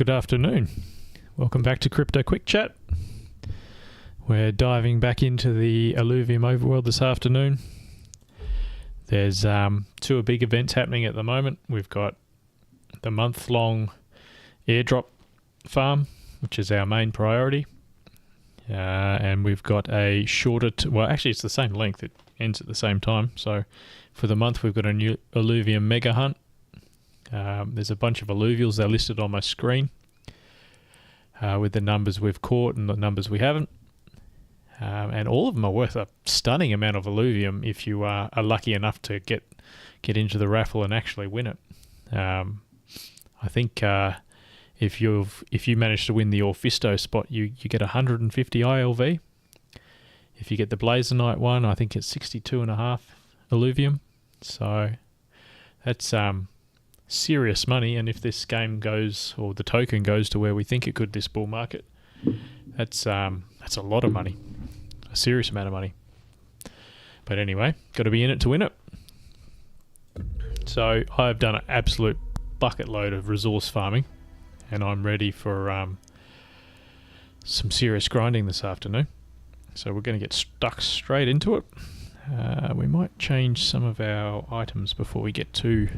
Good afternoon. Welcome back to Crypto Quick Chat. We're diving back into the Illuvium overworld this afternoon. There's two big events happening at the moment. We've got the month-long airdrop farm, which is our main priority. And we've got a shorter... well, actually, it's the same length. It ends at the same time. So for the month, we've got a new Illuvium mega hunt. There's a bunch of Illuvials. They're listed on my screen with the numbers we've caught and the numbers we haven't. And all of them are worth a stunning amount of Illuvium if you are lucky enough to get into the raffle and actually win it. I think if you manage to win the Orphisto spot, you get 150 ILV. If you get the Blazer Knight one, I think it's 62.5 Illuvium. So that's serious money, and if this game goes, or the token goes to where we think it could this bull market, that's a lot of money, a serious amount of money. But anyway, got to be in it to win it. So I've done an absolute bucket load of resource farming, and I'm ready for some serious grinding this afternoon. So we're going to get stuck straight into it. We might change some of our items before we get too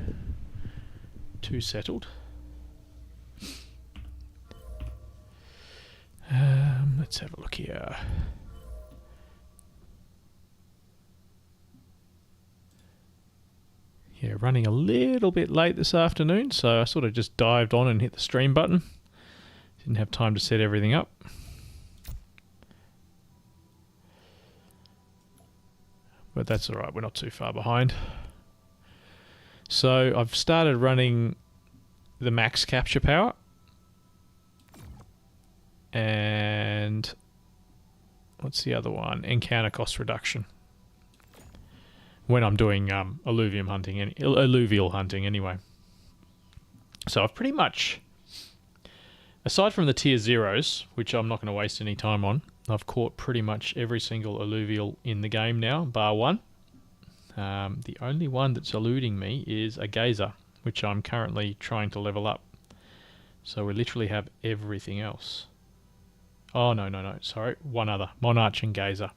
settled. Let's have a look here. Yeah, running a little bit late this afternoon, so I sort of just dived on and hit the stream button. Didn't have time to set everything up. But that's alright, we're not too far behind. So I've started running the max capture power and what's the other one? Encounter cost reduction. When I'm doing Illuvium hunting and Illuvial hunting anyway. So I've pretty much, aside from the tier zeros, which I'm not going to waste any time on, I've caught pretty much every single Illuvial in the game now, bar one. The only one that's eluding me is a Gazer, which I'm currently trying to level up. So we literally have everything else. Oh, no, sorry. One other. Monarch and Gazer.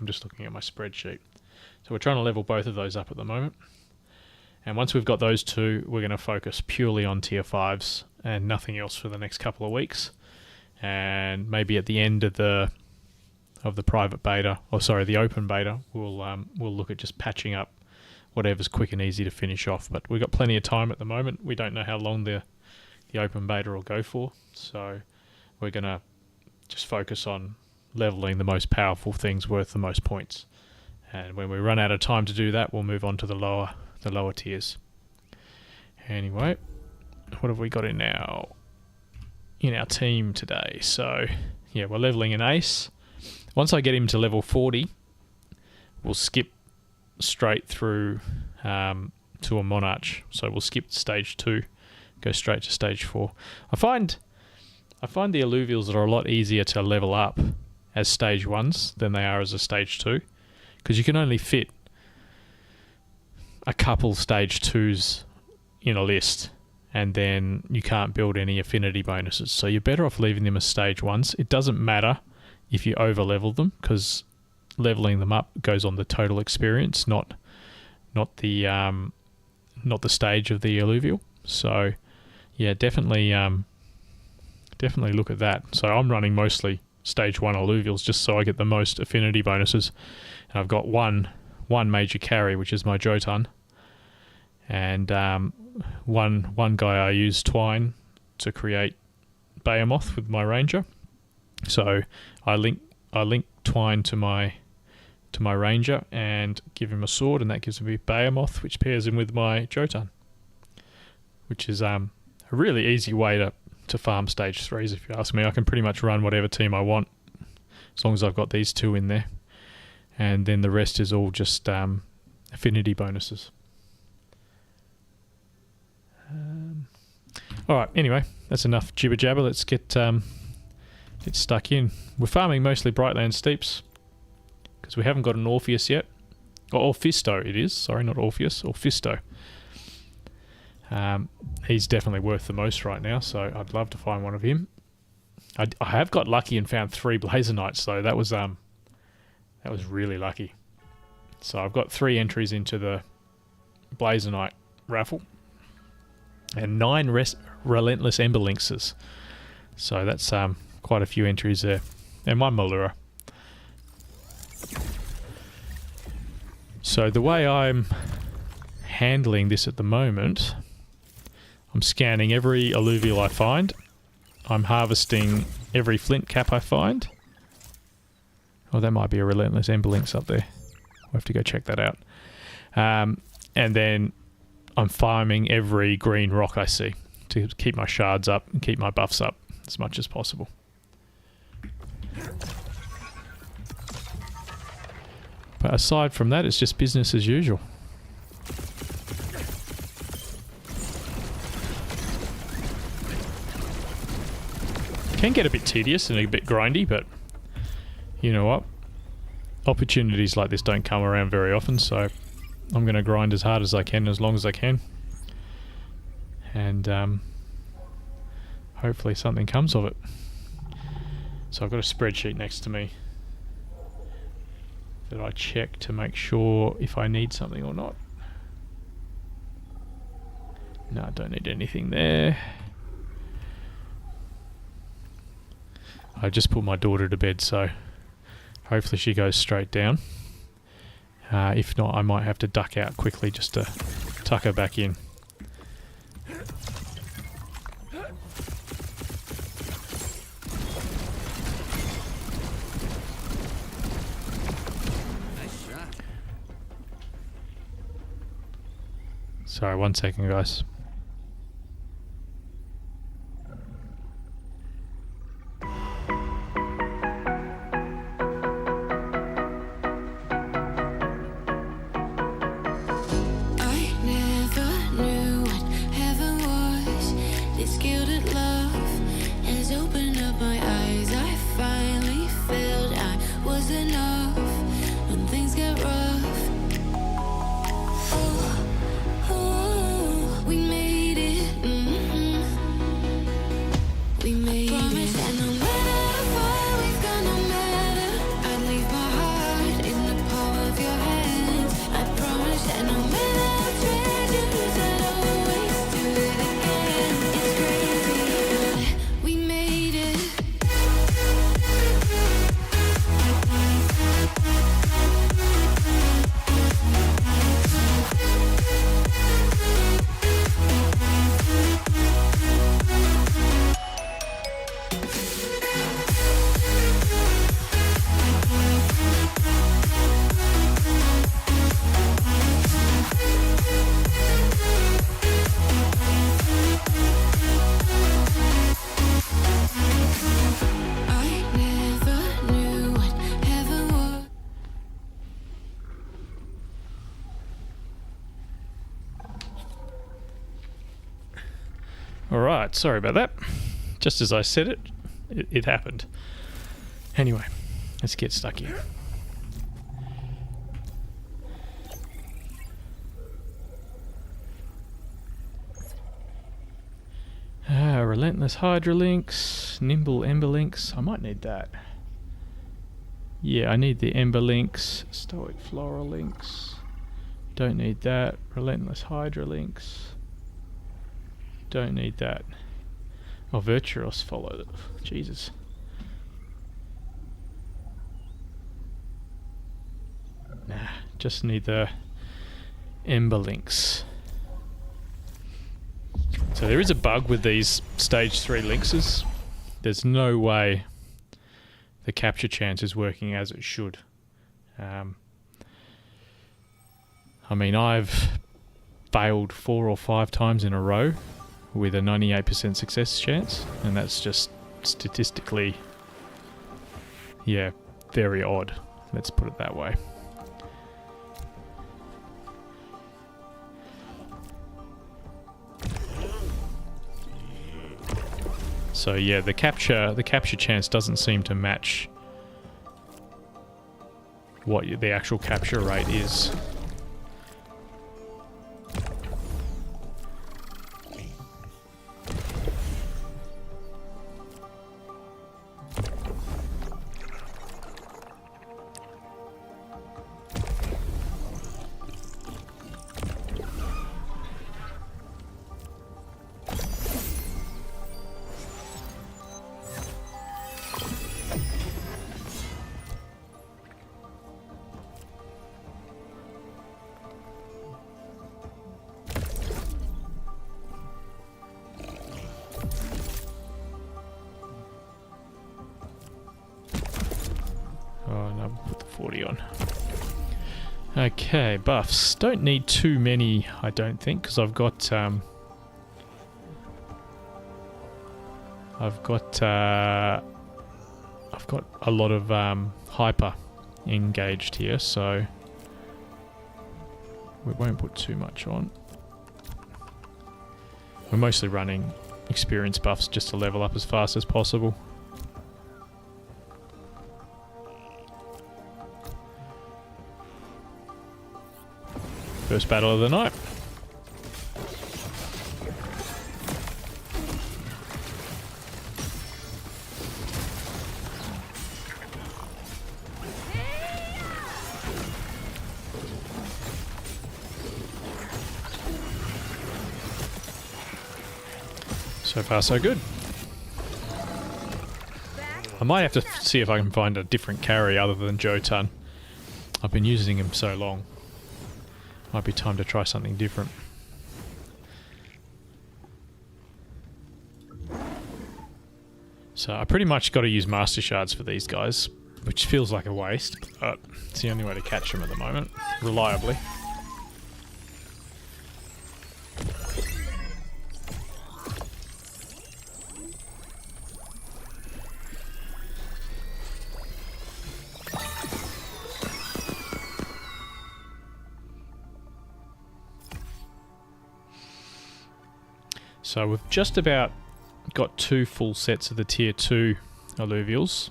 I'm just looking at my spreadsheet. So we're trying to level both of those up at the moment. And once we've got those two, we're going to focus purely on tier 5s and nothing else for the next couple of weeks. And maybe at the end of the private beta, or sorry, the open beta, we'll look at just patching up whatever's quick and easy to finish off. But we've got plenty of time at the moment. We don't know how long the open beta will go for, so we're gonna just focus on leveling the most powerful things worth the most points. And when we run out of time to do that, we'll move on to the lower tiers. Anyway, what have we got in our team today? So yeah, we're leveling an ace. Once I get him to level 40, we'll skip straight through to a Monarch. So we'll skip stage 2, go straight to stage 4. I find the Illuvials that are a lot easier to level up as stage 1s than they are as a stage 2, because you can only fit a couple stage 2s in a list, and then you can't build any affinity bonuses. So you're better off leaving them as stage 1s. It doesn't matter if you over level them, because leveling them up goes on the total experience, not the stage of the Illuvial. So yeah, definitely look at that. So I'm running mostly stage 1 Illuvials just so I get the most affinity bonuses. And I've got one major carry, which is my Jotun, and one guy I use Twine to create Behemoth with my Ranger. So I link Twine to my Ranger and give him a sword, and that gives me Behemoth, which pairs him with my Jotun, which is a really easy way to farm stage 3s, if you ask me. I can pretty much run whatever team I want as long as I've got these two in there, and then the rest is all just affinity bonuses. Alright, anyway, that's enough jibber jabber. Let's get stuck in. We're farming mostly Brightland Steeps because we haven't got an Orpheus yet. Or Orphisto it is, sorry, not Orpheus, Orphisto. He's definitely worth the most right now, so I'd love to find one of him. I have got lucky and found 3 Blazer Knights, though. That was really lucky. So I've got 3 entries into the Blazer Knight raffle and 9 Relentless Emberlinxes. So that's quite a few entries there. And 1 Malura. So the way I'm handling this at the moment, I'm scanning every alluvial I find. I'm harvesting every flint cap I find. Oh, that might be a Relentless Emberlynx up there. We'll have to go check that out. And then I'm farming every green rock I see to keep my shards up and keep my buffs up as much as possible. But aside from that, it's just business as usual. Can get a bit tedious and a bit grindy, but you know what? Opportunities like this don't come around very often, so I'm going to grind as hard as I can, as long as I can. And hopefully something comes of it. So I've got a spreadsheet next to me that I check to make sure if I need something or not. No, I don't need anything there. I just put my daughter to bed, so hopefully she goes straight down. If not, I might have to duck out quickly just to tuck her back in. Sorry, 1 second, guys. Alright, sorry about that. Just as I said it happened. Anyway, let's get stuck here. Relentless Hydralynx, Nimble Emberlynx. I might need that. Yeah, I need the Emberlynx, Stoic Floral Lynx. Don't need that. Relentless Hydralynx. Don't need that. Oh, Virtuos followed it. Jesus. Nah, just need the Emberlynx. So there is a bug with these stage 3 lynxes. There's no way the capture chance is working as it should. I mean, I've failed 4 or 5 times in a row with a 98% success chance, and that's just statistically, yeah, very odd. Let's put it that way. So yeah, the capture chance doesn't seem to match what the actual capture rate is. 40 on. Okay, buffs. Don't need too many, I don't think, because I've got a lot of hyper engaged here, so we won't put too much on. We're mostly running experience buffs just to level up as fast as possible. First battle of the night. So far, so good. I might have to see if I can find a different carry other than Jotun. I've been using him so long. Might be time to try something different. So I pretty much got to use Master Shards for these guys, which feels like a waste, but it's the only way to catch them at the moment, reliably. So we've just about got 2 full sets of the tier 2 Illuvials.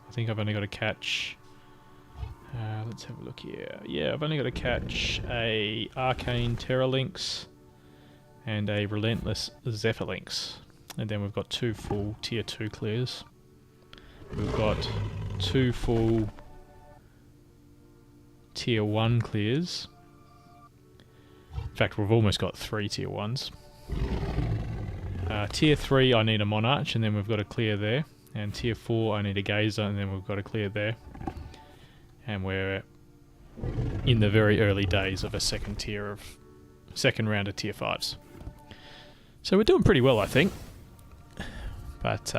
I think I've only got to catch... let's have a look here. Yeah, I've only got to catch a Arcane Terralynx and a Relentless Zephyrlynx. And then we've got 2 full tier 2 clears. We've got 2 full tier 1 clears. In fact, we've almost got 3 tier 1s. Tier 3 I need a Monarch and then we've got to clear there, and tier 4 I need a Gazer and then we've got to clear there, and we're in the very early days of a second round of tier 5s. So we're doing pretty well, I think, but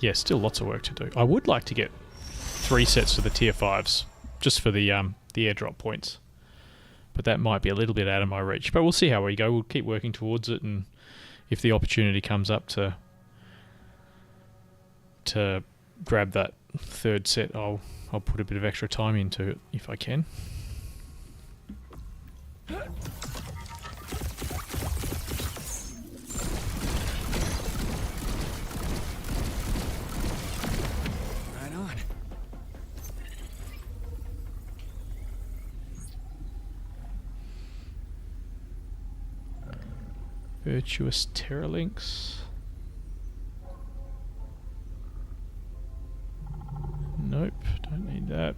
yeah, still lots of work to do. I would like to get 3 sets of the tier 5s just for the airdrop points, but that might be a little bit out of my reach, but we'll see how we go. We'll keep working towards it, and if the opportunity comes up to grab that 3rd set, I'll put a bit of extra time into it if I can. Right on. Virtuous Terralynx. Nope, don't need that.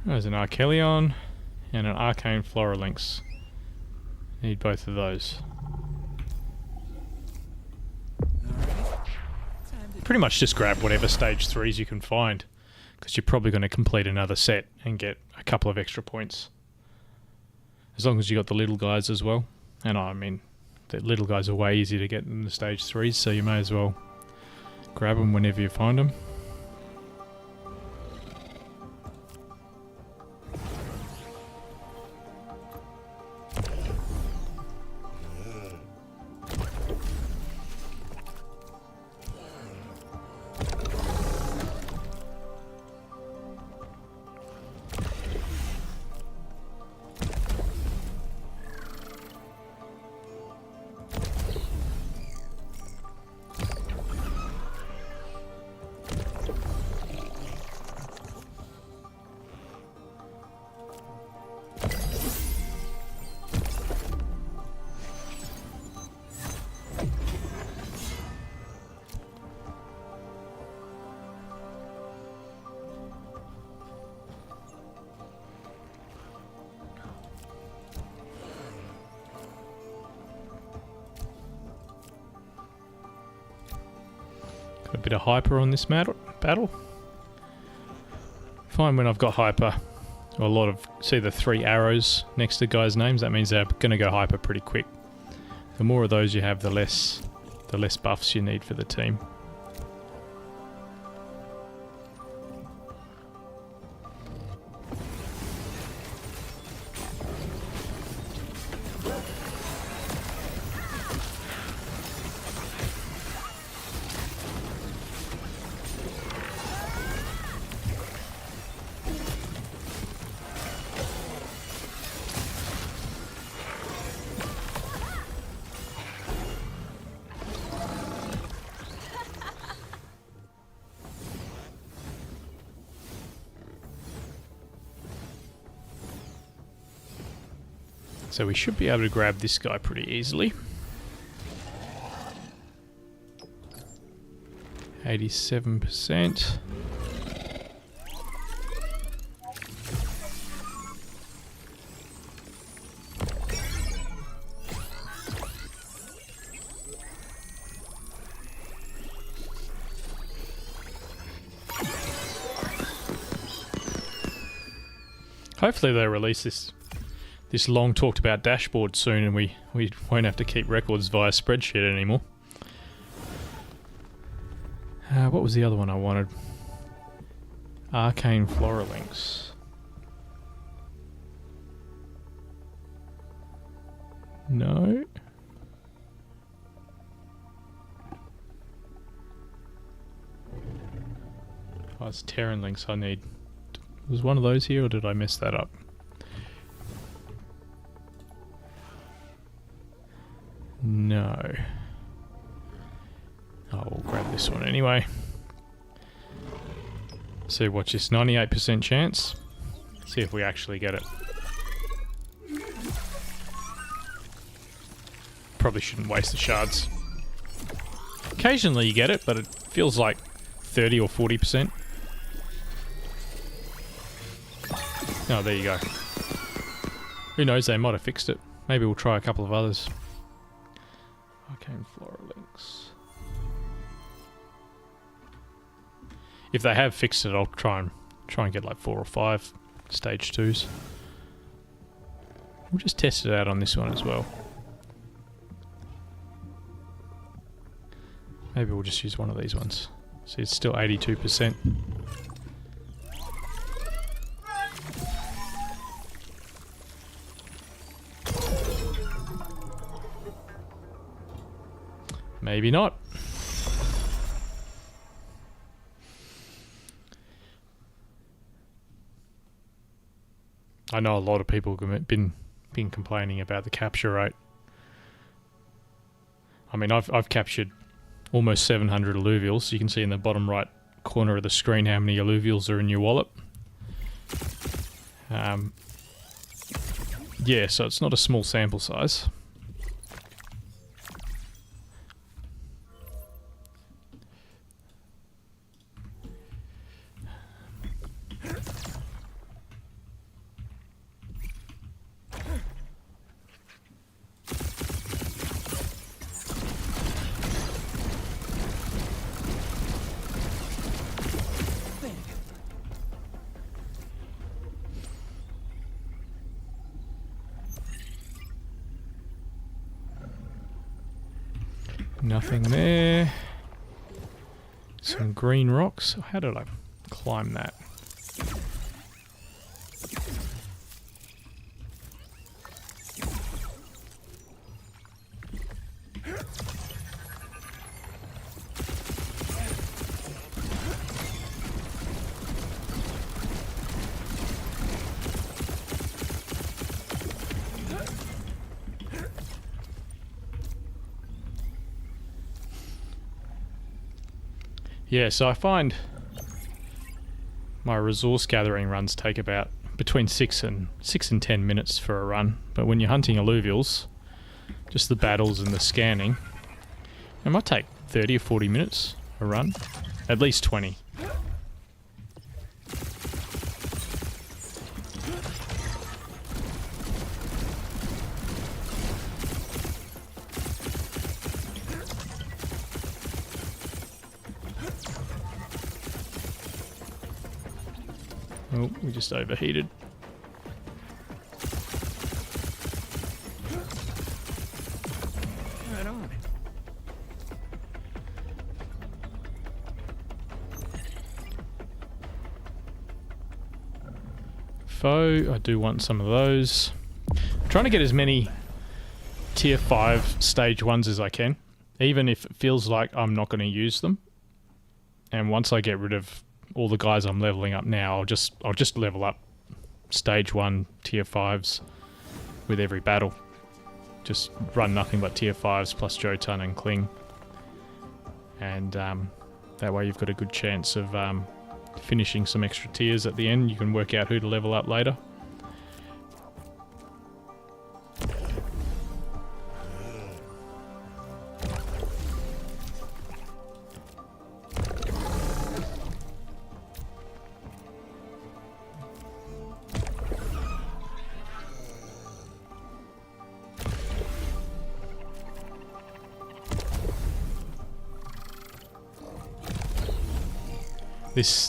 There's an Archelion and an Arcane Floralinx. Need both of those. Pretty much just grab whatever stage 3s you can find, because you're probably going to complete another set and get a couple of extra points. As long as you got the little guys as well. And I mean, the little guys are way easier to get than the stage 3s, so you may as well grab them whenever you find them. A bit of hyper on this battle. Find when I've got hyper, or a lot of, see the 3 arrows next to guys' names, that means they're going to go hyper pretty quick. The more of those you have, the less buffs you need for the team. So we should be able to grab this guy pretty easily. 87%. Hopefully they release this long talked about dashboard soon, and we won't have to keep records via spreadsheet anymore. What was the other one I wanted? Arcane Floralinks. No. Oh, it's Terran Links I need. Was one of those here, or did I mess that up? No. Oh, we'll grab this one anyway. So watch this, 98% chance. See if we actually get it. Probably shouldn't waste the shards. Occasionally you get it, but it feels like 30 or 40%. Oh, there you go. Who knows, they might have fixed it. Maybe we'll try a couple of others. Arcane Floralinks. If they have fixed it, I'll try and get like 4 or 5 stage 2s. We'll just test it out on this one as well. Maybe we'll just use one of these ones. See, it's still 82%. Maybe not. I know a lot of people have been complaining about the capture rate. I mean, I've captured almost 700 Illuvials. You can see in the bottom right corner of the screen how many Illuvials are in your wallet. Yeah, so it's not a small sample size. Nothing there. Some green rocks. How did I climb that? Yeah, so I find my resource gathering runs take about between 6 and 10 minutes for a run. But when you're hunting Illuvials, just the battles and the scanning, it might take 30 or 40 minutes a run. At least 20. Oh, we just overheated. Right on. Foe, I do want some of those. I'm trying to get as many tier 5 stage 1s as I can, even if it feels like I'm not going to use them. And once I get rid of all the guys I'm leveling up now, I'll just level up stage 1 tier 5s with every battle. Just run nothing but tier 5s plus Jotun and Kling. And that way you've got a good chance of finishing some extra tiers at the end. You can work out who to level up later.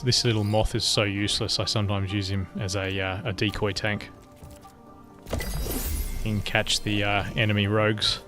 This little moth is so useless. I sometimes use him as a decoy tank. He can catch the enemy rogues.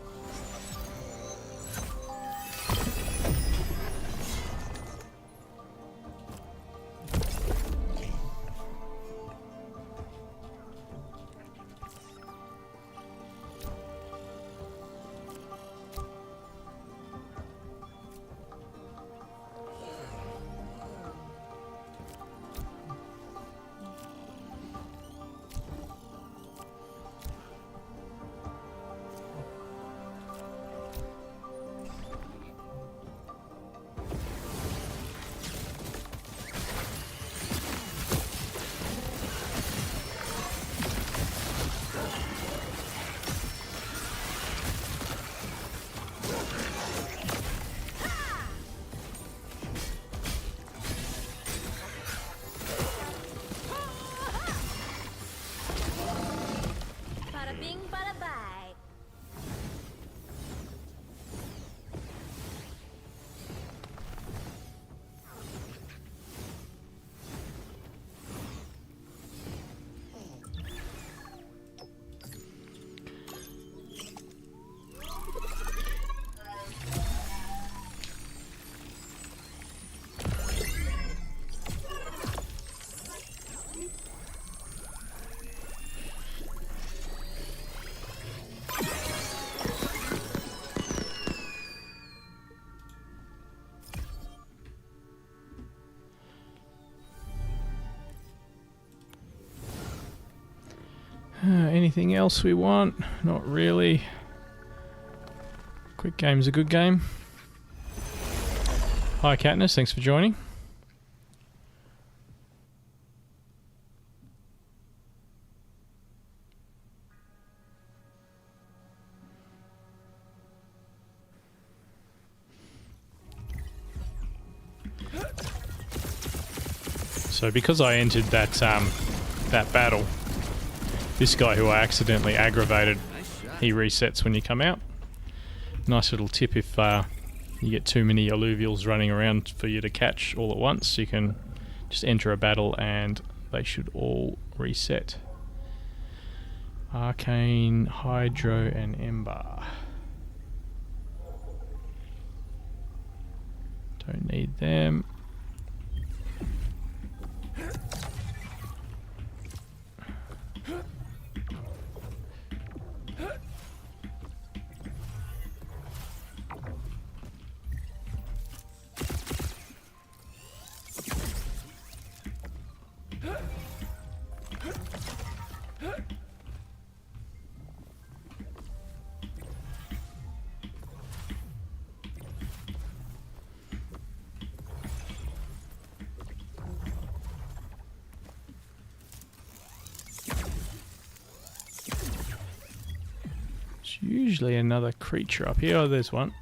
Anything else we want? Not really. Quick game's a good game. Hi Katniss, thanks for joining. So because I entered that that battle, this guy who I accidentally aggravated, he resets when you come out. Nice little tip if you get too many Illuvials running around for you to catch all at once, you can just enter a battle and they should all reset. Arcane, Hydro and Ember. Don't need them. Usually another creature up here. Oh, there's one.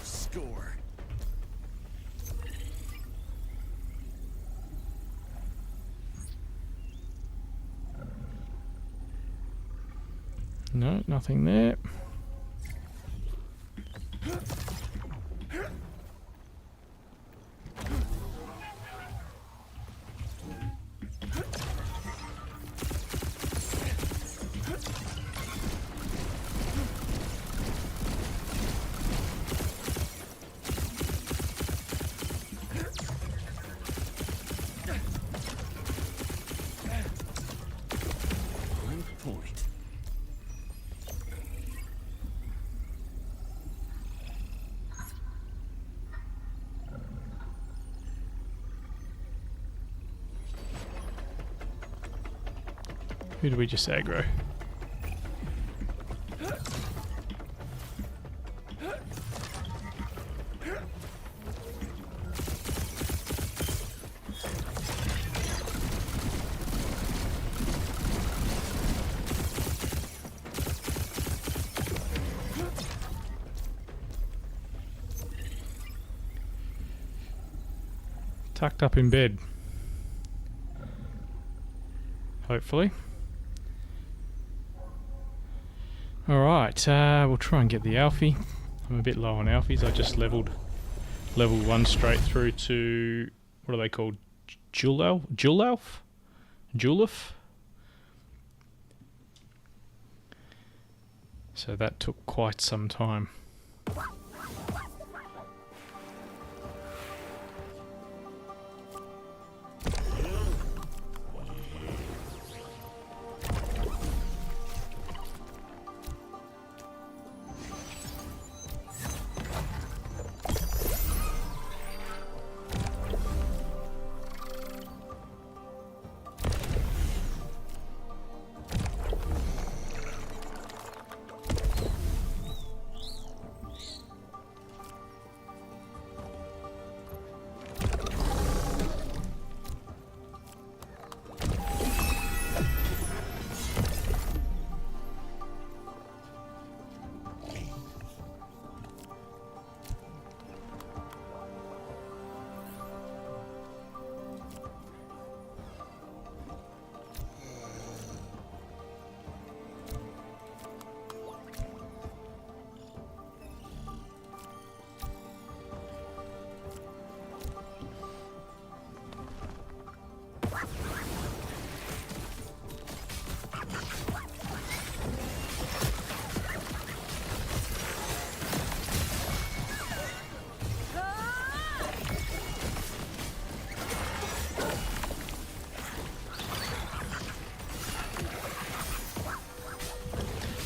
Score. No, nothing there. Who do we just aggro? Tucked up in bed. Hopefully. Alright, we'll try and get the Alfie. I'm a bit low on Alfies. I just leveled level 1 straight through to, what are they called? Julelf? So that took quite some time.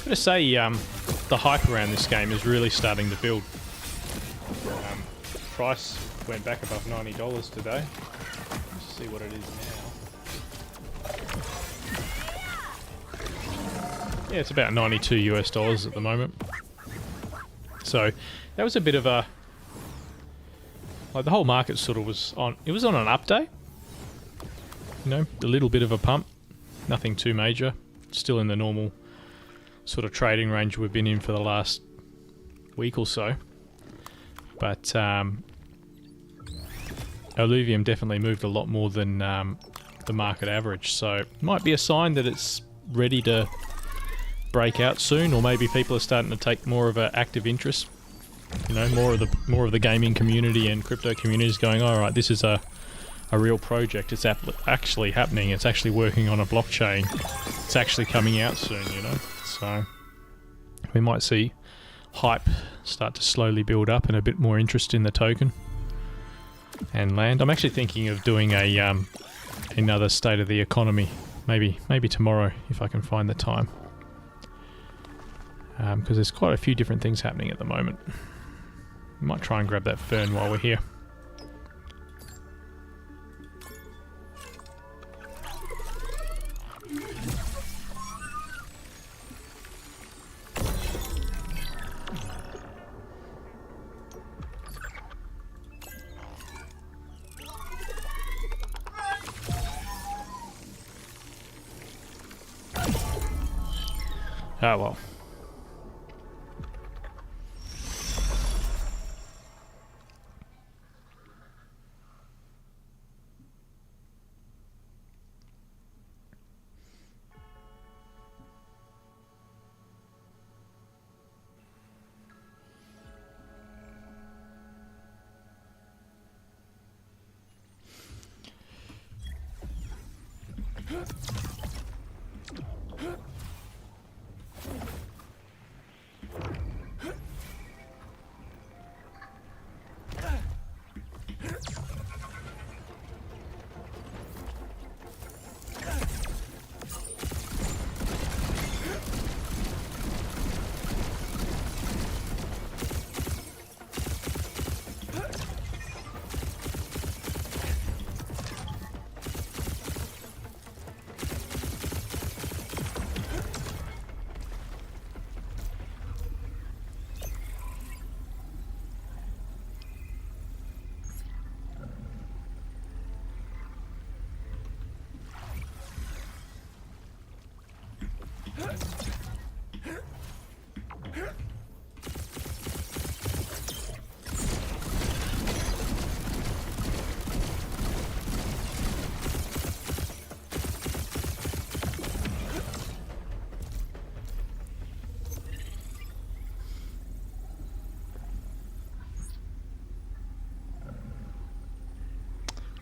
To say the hype around this game is really starting to build. Price went back above $90 today. Let's see what it is now. Yeah, it's about 92 US dollars at the moment. So that was a bit of a, like, the whole market sort of was on, it was on an up day. You know, a little bit of a pump, nothing too major, still in the normal sort of trading range we've been in for the last week or so. But Illuvium definitely moved a lot more than the market average, so it might be a sign that it's ready to break out soon, or maybe people are starting to take more of an active interest. You know, more of the gaming community and crypto community is going, all right, this is a real project. It's actually happening. It's actually working on a blockchain. It's actually coming out soon, you know. So we might see hype start to slowly build up and a bit more interest in the token and land. I'm actually thinking of doing a another state of the economy, maybe tomorrow if I can find the time, because there's quite a few different things happening at the moment. Might try and grab that fern while we're here. Ah, well.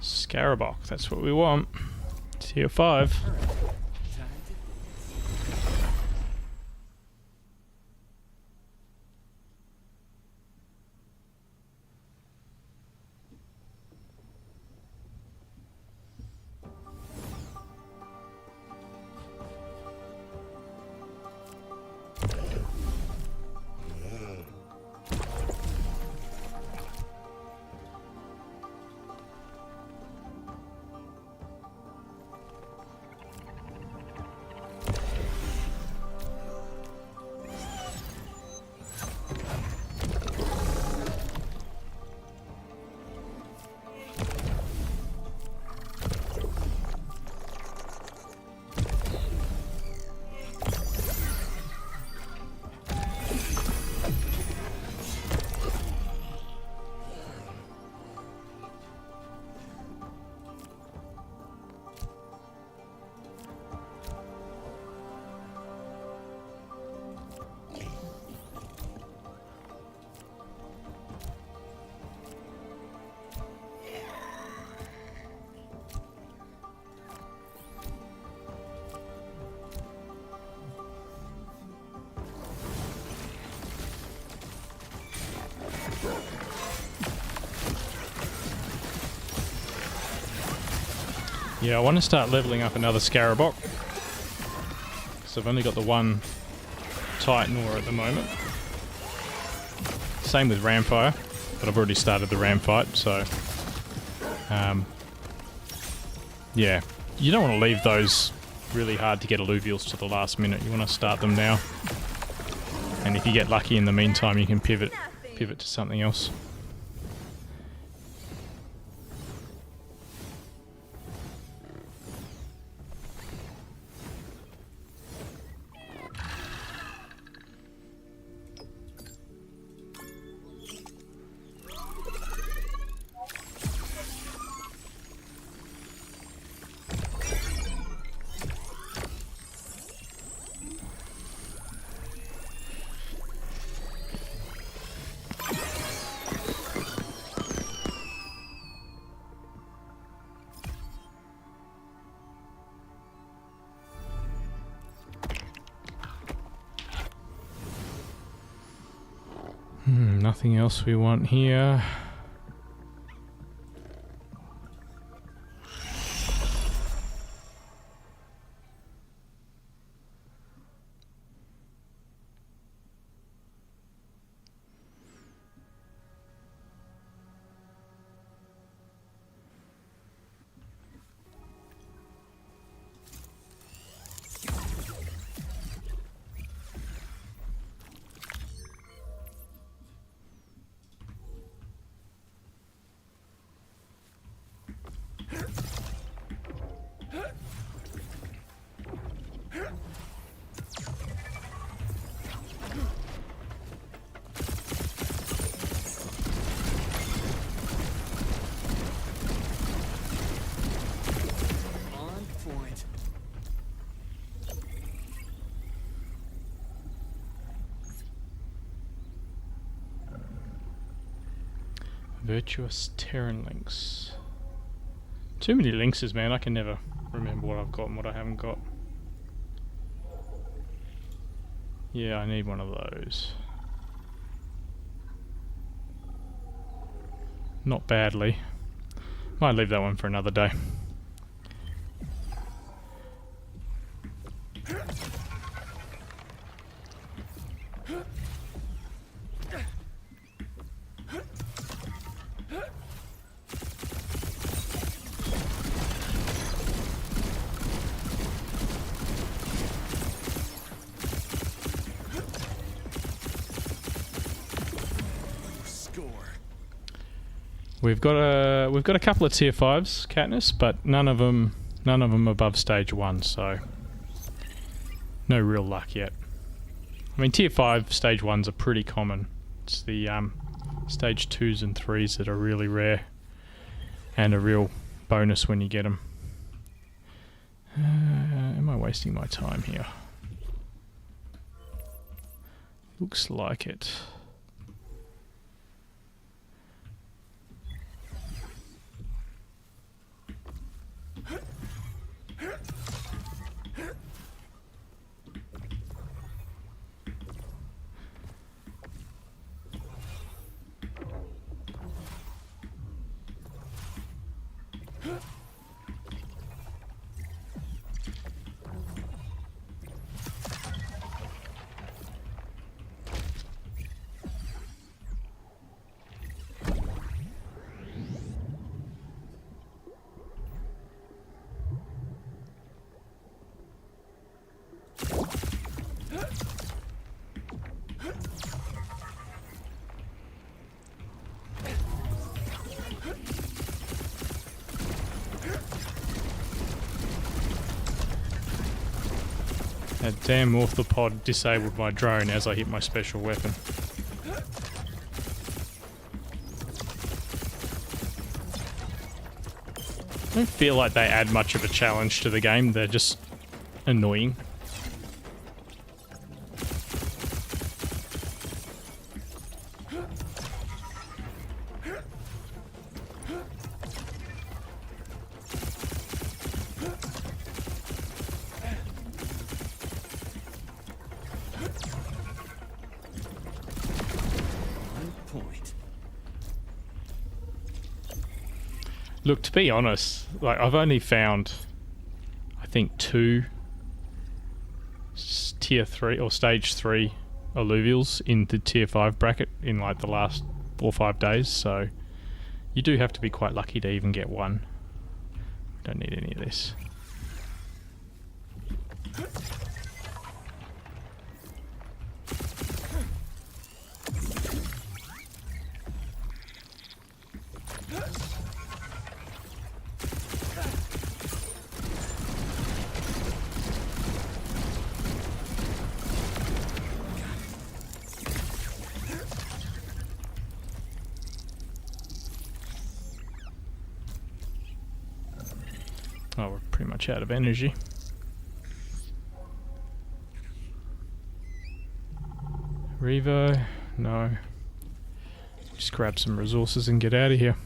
Scarabok, that's what we want. Tier 5. Yeah, I want to start leveling up another Scarabok, because I've only got the one Titan ore at the moment. Same with Ramfire, but I've already started the Ram fight, so yeah, you don't want to leave those really hard to get Illuvials to the last minute. You want to start them now, and if you get lucky in the meantime, you can pivot to something else. Nothing else we want here. Virtuous Terran links. Too many linkses, man. I can never remember what I've got and what I haven't got. Yeah, I need one of those. Not badly. Might leave that one for another day. We've got a couple of tier 5s, Katniss, but none of them above stage 1, so no real luck yet. I mean, tier 5 stage 1s are pretty common. It's the stage 2s and 3s that are really rare and a real bonus when you get them. Am I wasting my time here? Looks like it. That damn orthopod disabled my drone as I hit my special weapon. I don't feel like they add much of a challenge to the game, they're just annoying. Look, to be honest, like I've only found, I think 2 tier 3 or stage 3 Illuvials in the tier 5 bracket in like the last 4 or 5 days, so you do have to be quite lucky to even get one. Don't need any of this. Oh, we're pretty much out of energy. Revo? No. Just grab some resources and get out of here.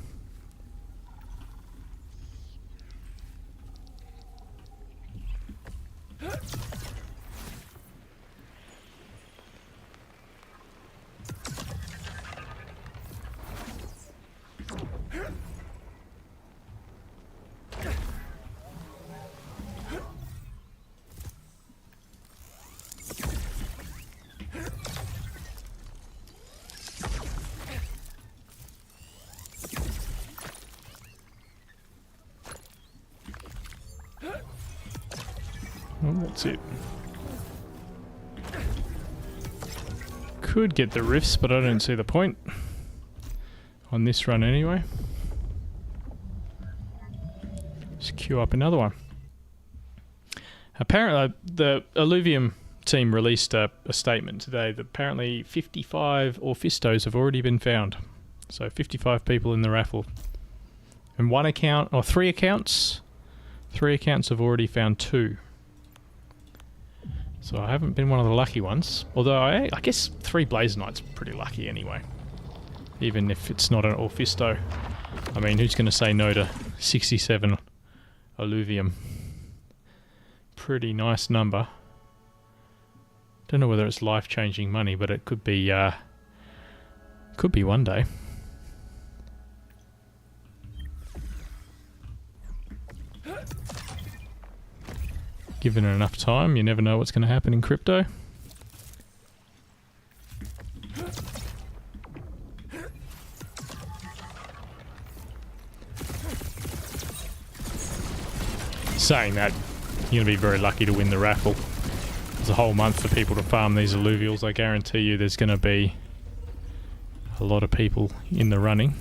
Well, that's it. Could get the rifts, but I don't see the point. On this run anyway. Just queue up another one. Apparently, the Illuvium team released a statement today that apparently 55 Orphistos have already been found. So 55 people in the raffle. And one account, or 3 accounts have already found 2. So I haven't been one of the lucky ones. Although I guess 3 Blaze Knights are pretty lucky anyway. Even if it's not an Orphisto. I mean, who's going to say no to 67 Illuvium? pretty nice number. Don't know whether it's life-changing money, but it could be one day. Given it enough time, you never know what's going to happen in crypto. Saying that, you're going to be very lucky to win the raffle. There's a whole month for people to farm these Illuvials. I guarantee you there's going to be a lot of people in the running.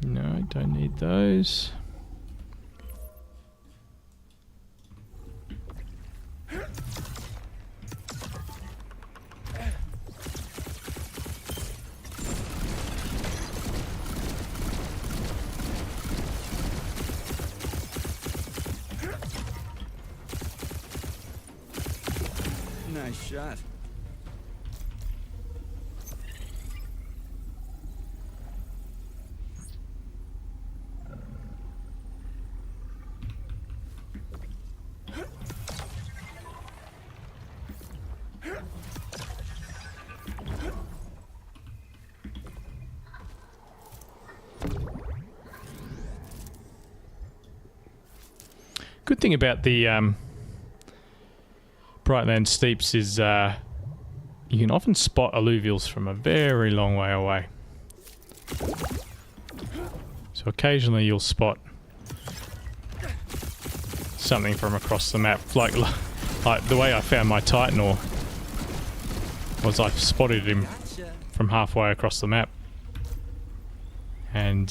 No, I don't need those. Nice shot. Good thing about the Brightland Steeps is you can often spot Illuvials from a very long way away. So occasionally you'll spot something from across the map. Like the way I found my Titanor was I spotted him from halfway across the map and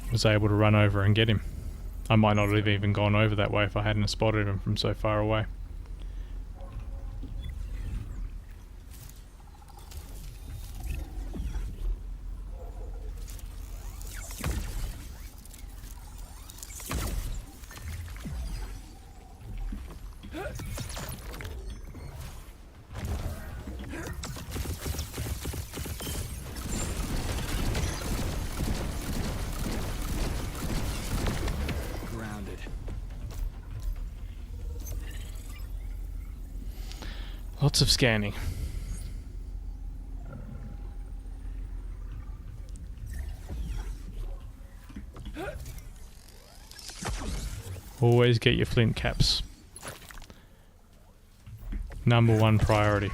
was able to run over and get him. I might not have even gone over that way if I hadn't spotted him from so far away. Lots of scanning. Always get your flint caps. Number one priority.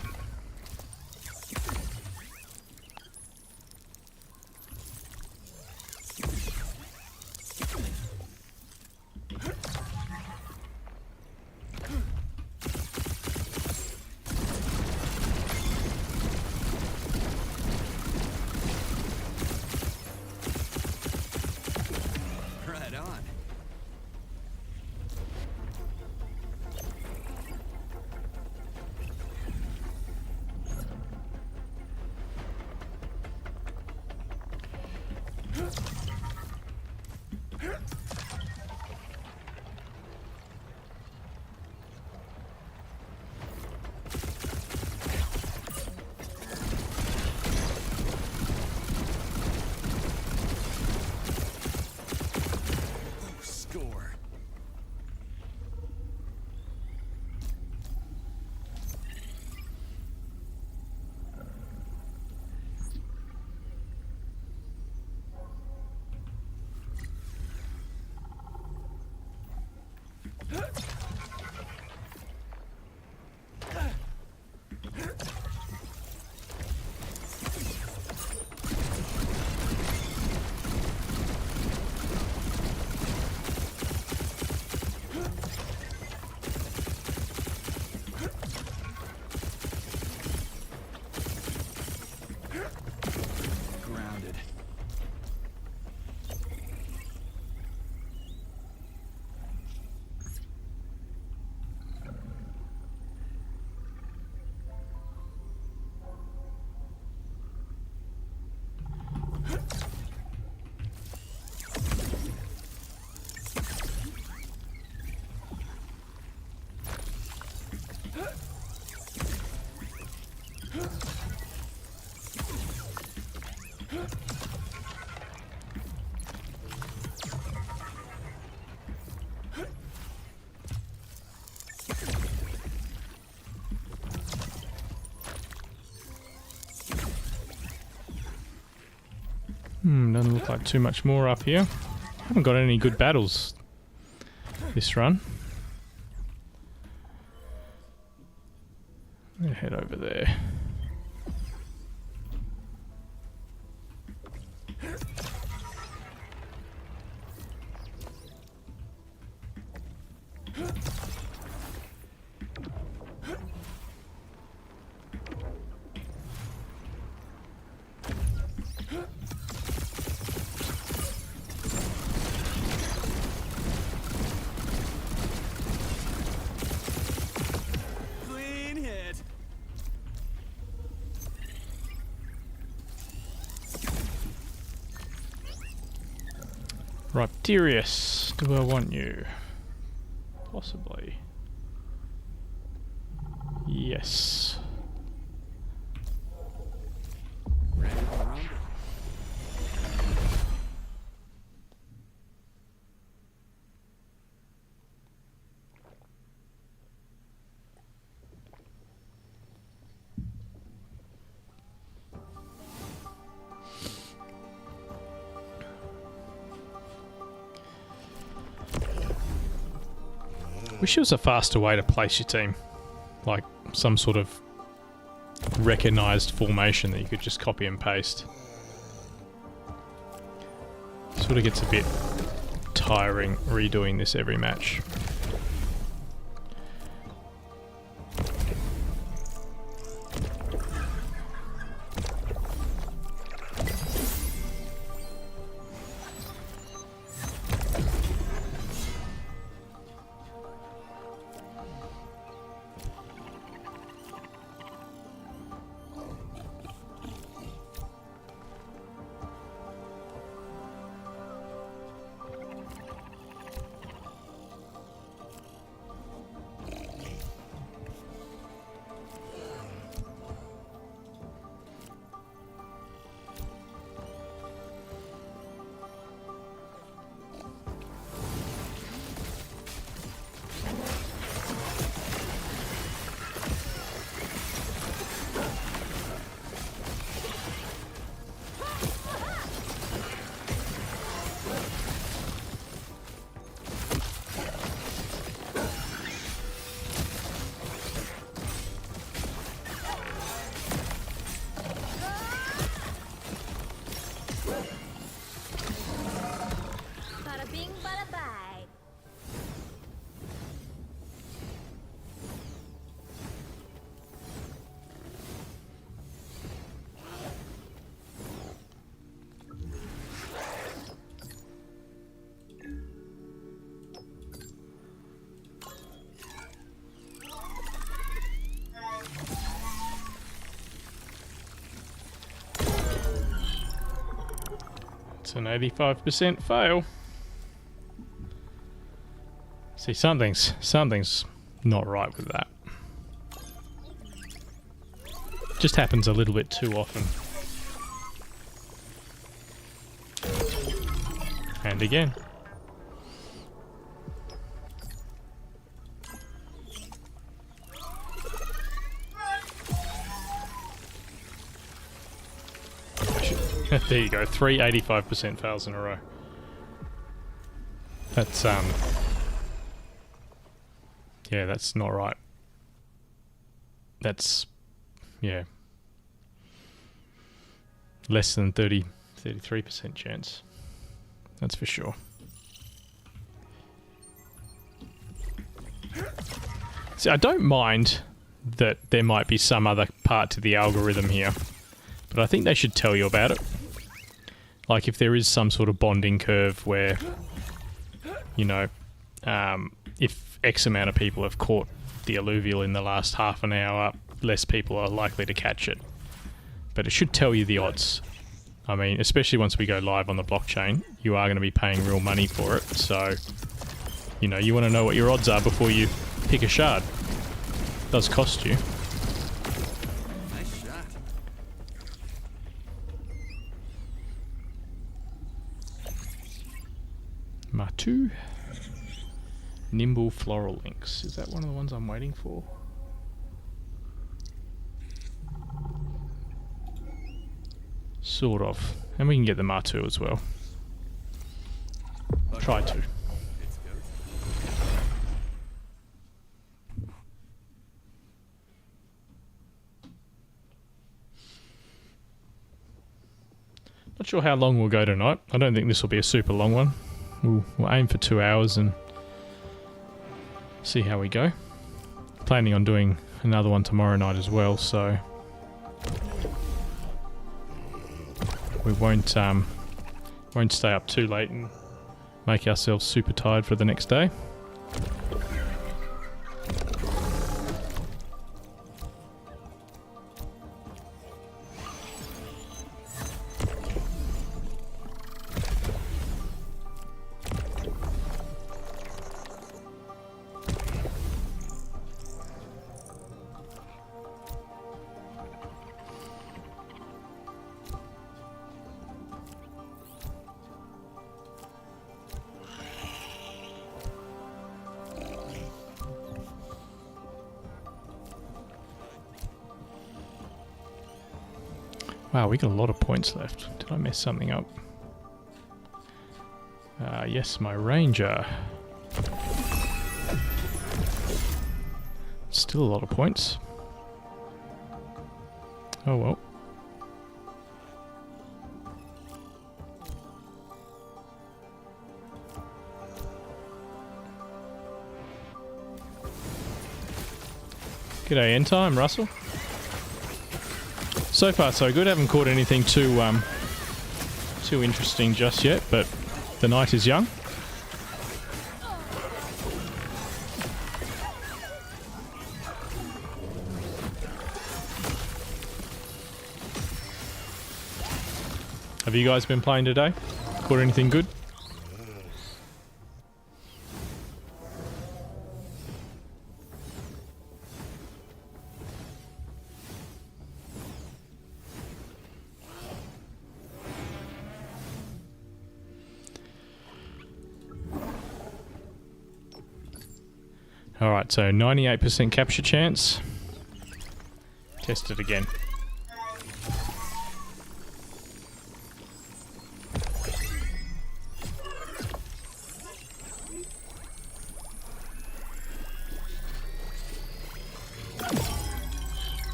Doesn't look like too much more up here. Haven't got any good battles this run. I'm gonna head over there. Clean hit. Ripterius, do I want you? Possibly. Yes. Ready to rumble. Wish there was a faster way to place your team. Like some sort of recognized formation that you could just copy and paste. Sort of gets a bit tiring redoing this every match. Bada bing, bada bye. It's an 85% fail. See, something's not right with that. Just happens a little bit too often. And again. There you go, 3 85% fails in a row. That's yeah, that's not right. That's, yeah, less than 33% chance. That's for sure. See, I don't mind that there might be some other part to the algorithm here, but I think they should tell you about it. Like if there is some sort of bonding curve where, you know, if X amount of people have caught the Illuvial in the last half an hour, less people are likely to catch it. But it should tell you the odds. I mean, especially once we go live on the blockchain, you are going to be paying real money for it. So, you know, you want to know what your odds are before you pick a shard. It does cost you. Nice shot. Matu. Nimble Floral Links. Is that one of the ones I'm waiting for? Sort of. And we can get the Martu as well. Try to. It's good. Not sure how long we'll go tonight. I don't think this will be a super long one. We'll aim for 2 hours and see how we go. Planning on doing another one tomorrow night as well, so we won't stay up too late and make ourselves super tired for the next day. Wow, we got a lot of points left. Did I mess something up? Yes, my ranger. Still a lot of points. Oh well. G'day, end time, Russell. So far so good. Haven't caught anything too interesting just yet, but the night is young. Have you guys been playing today? Caught anything good? Alright, so 98% capture chance. Test it again.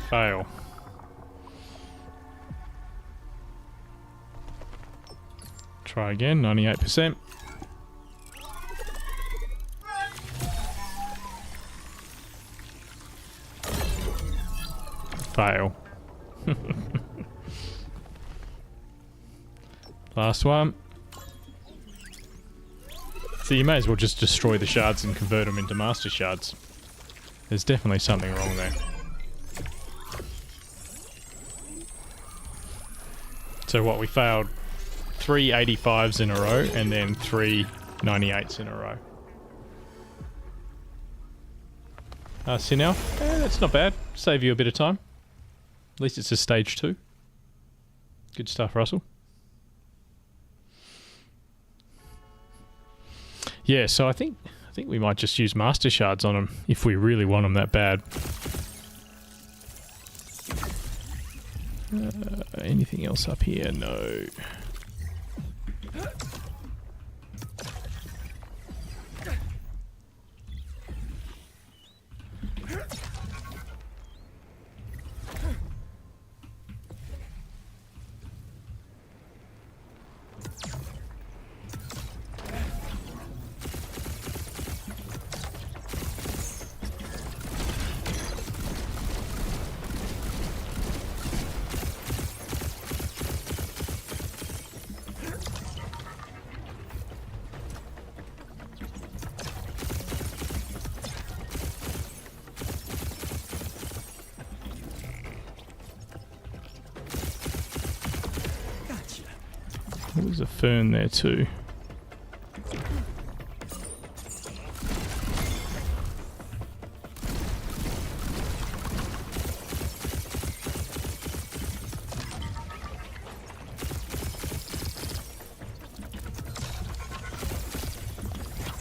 Fail. Try again, 98%. Fail. Last one. So you may as well just destroy the shards and convert them into master shards. There's definitely something wrong there. So what, we failed 3 85s in a row and then 3 98s in a row. See now? That's not bad. Save you a bit of time. At least it's a stage 2. Good stuff, Russell. Yeah, so I think we might just use master shards on them if we really want them that bad. Anything else up here? No. There's a fern there too.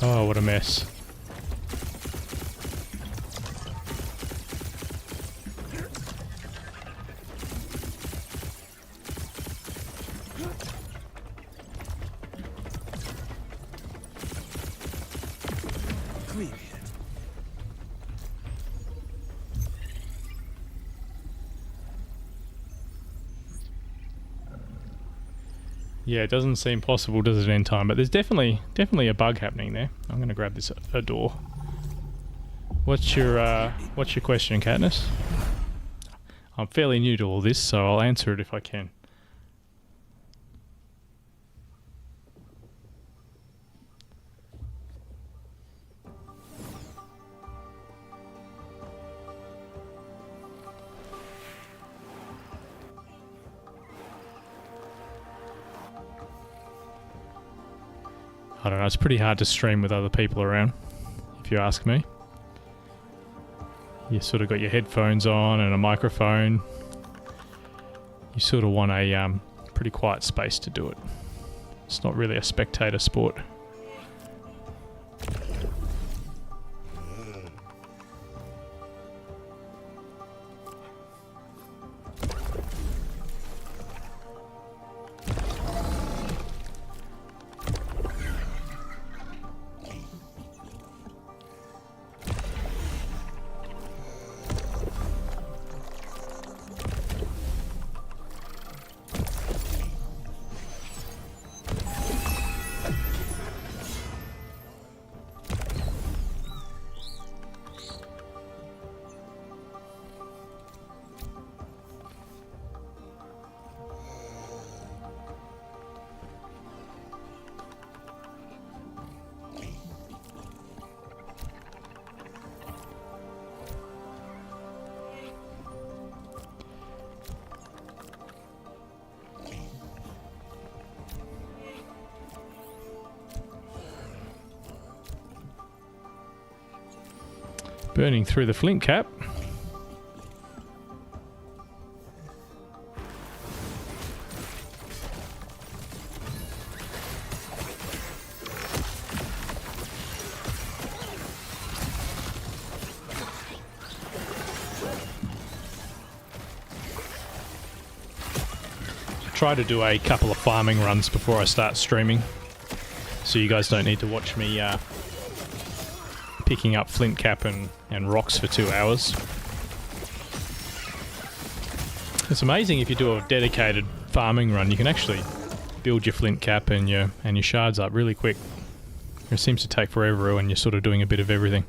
Oh, what a mess. Yeah, it doesn't seem possible, does it, in time? But there's definitely a bug happening there. I'm going to grab this a door. What's your question, Katniss? I'm fairly new to all this, so I'll answer it if I can. I don't know, it's pretty hard to stream with other people around, if you ask me. You sort of got your headphones on and a microphone. You sort of want a pretty quiet space to do it. It's not really a spectator sport. Burning through the flint cap. Try to do a couple of farming runs before I start streaming, so you guys don't need to watch me picking up flint cap and rocks for 2 hours. It's amazing if you do a dedicated farming run, you can actually build your flint cap and your shards up really quick. It seems to take forever when you're sort of doing a bit of everything.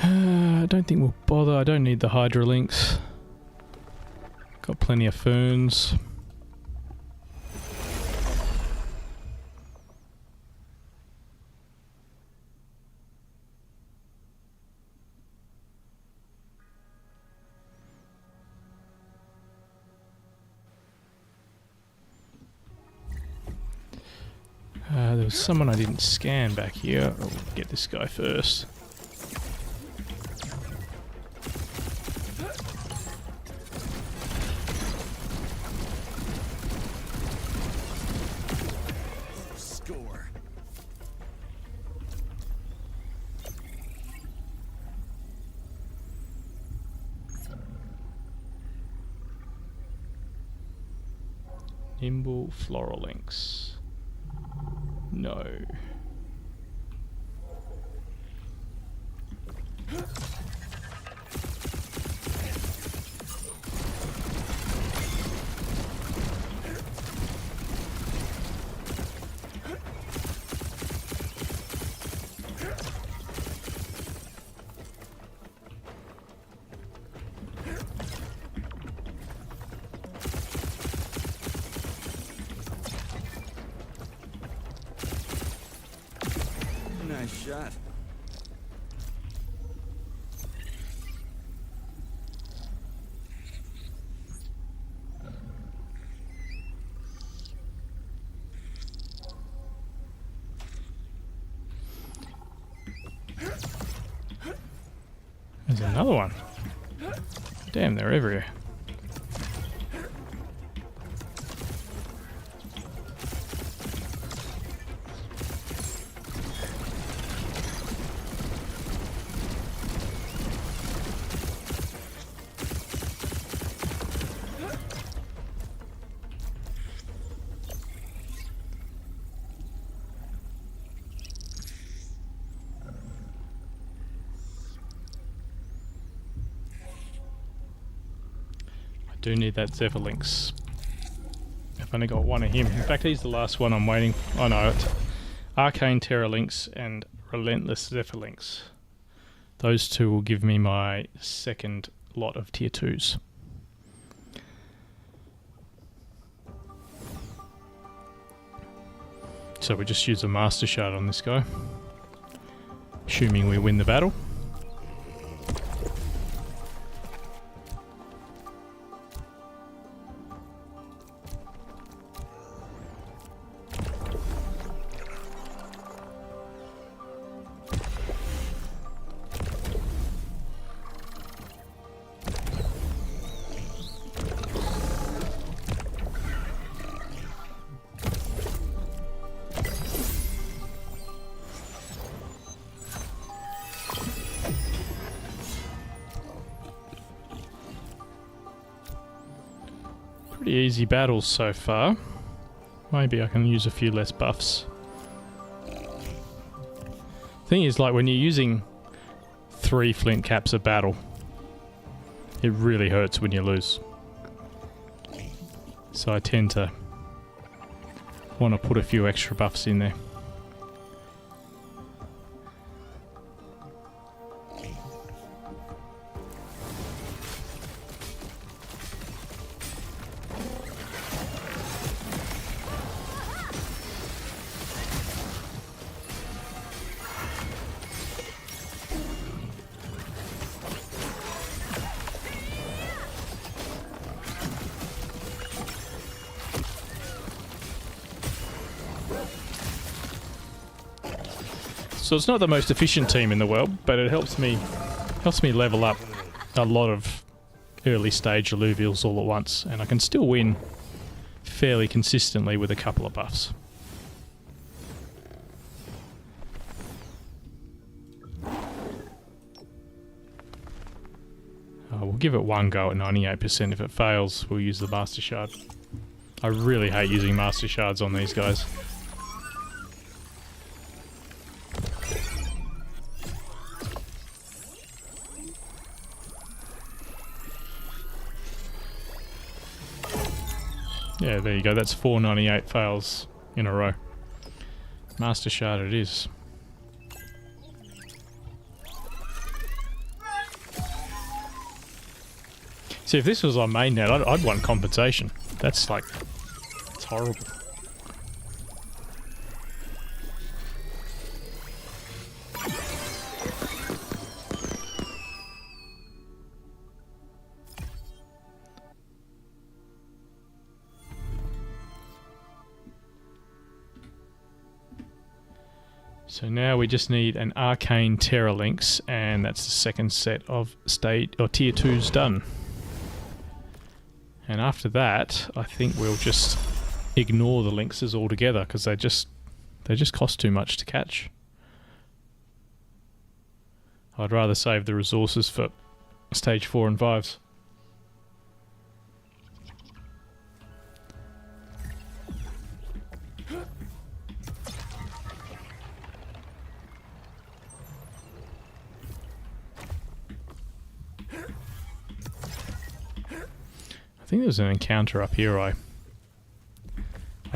I don't think we'll bother. I don't need the hydrolinks. Got plenty of ferns. There was someone I didn't scan back here. I'll get this guy first. Score. Nimble floral links. No. Nice shot. There's another one. Damn, they're everywhere. Do need that Zephylinx. I've only got one of him. In fact, he's the last one I'm waiting. Oh no, it's Arcane Terralinx and Relentless Zephylinx. Those two will give me my second lot of tier 2s. So we just use a Master Shard on this guy, assuming we win the battle. Pretty easy battles so far. Maybe I can use a few less buffs. Thing is, like, when you're using 3 flint caps a battle, it really hurts when you lose. So I tend to want to put a few extra buffs in there. So it's not the most efficient team in the world, but it helps me level up a lot of early stage Illuvials all at once, and I can still win fairly consistently with a couple of buffs. We'll give it one go at 98%. If it fails, we'll use the Master Shard. I really hate using Master Shards on these guys. Yeah, there you go. That's 498 fails in a row. Master Shard it is. See, if this was on mainnet, I'd want compensation. That's like... it's horrible. So now we just need an Arcane Terralinx, and that's the second set of state or tier 2s done. And after that, I think we'll just ignore the lynxes altogether because they just cost too much to catch. I'd rather save the resources for stage 4 and 5s. I think there's an encounter up here I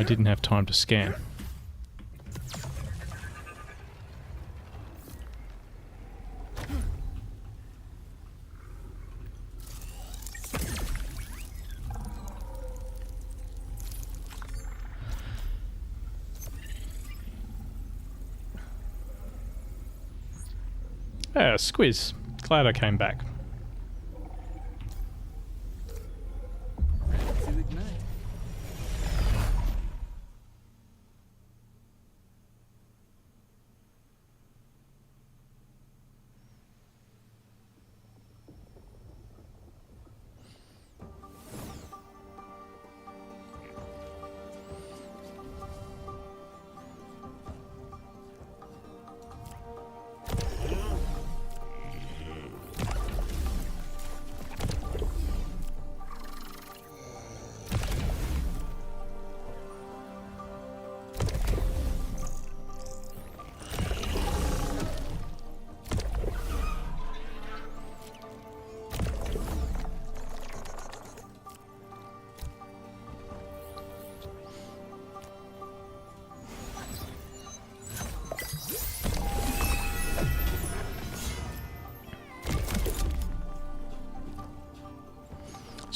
didn't have time to scan. Ah, Squiz. Glad I came back.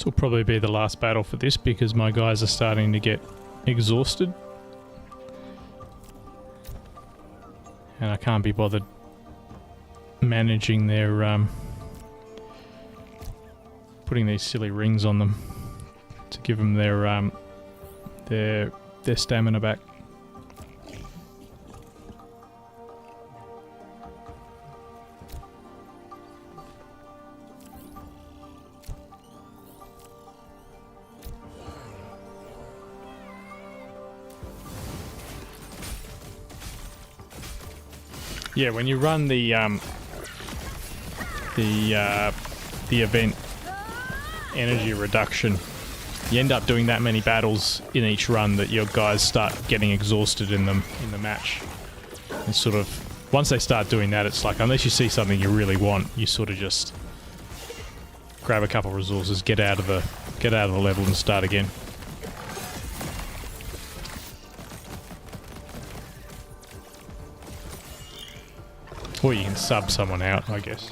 This will probably be the last battle for this because my guys are starting to get exhausted. And I can't be bothered managing their putting these silly rings on them to give them their stamina back. Yeah, when you run the event energy reduction, you end up doing that many battles in each run that your guys start getting exhausted in the match. And sort of once they start doing that, it's like unless you see something you really want, you sort of just grab a couple of resources, get out of the level, and start again. Or you can sub someone out, I guess.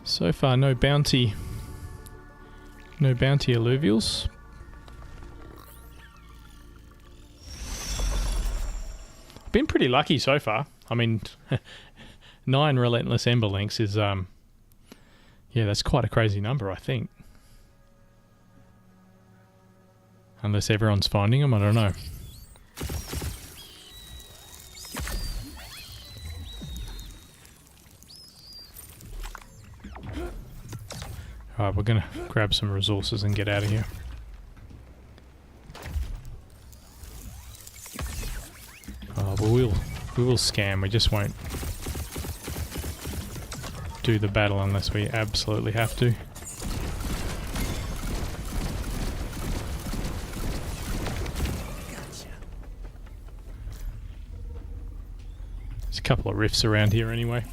So far, no bounty Illuvials. Been pretty lucky so far. I mean, 9 relentless ember links is yeah, that's quite a crazy number, I think. Unless everyone's finding them, I don't know. Alright, we're gonna grab some resources and get out of here. Oh, but we will scam. We just won't do the battle unless we absolutely have to. There's a couple of rifts around here anyway.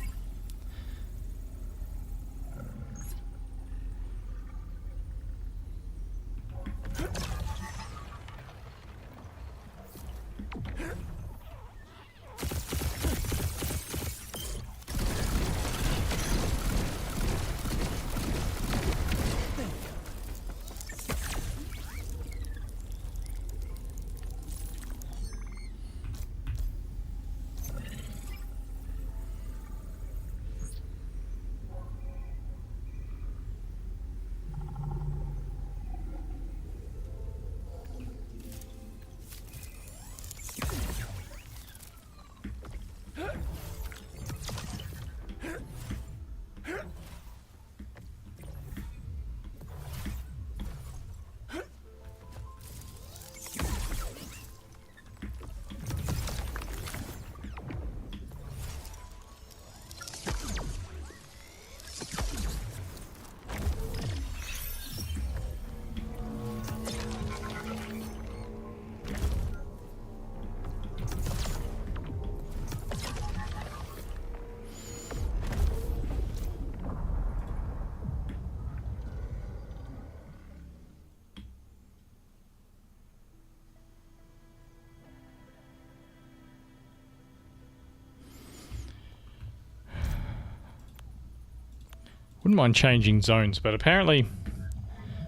Wouldn't mind changing zones, but apparently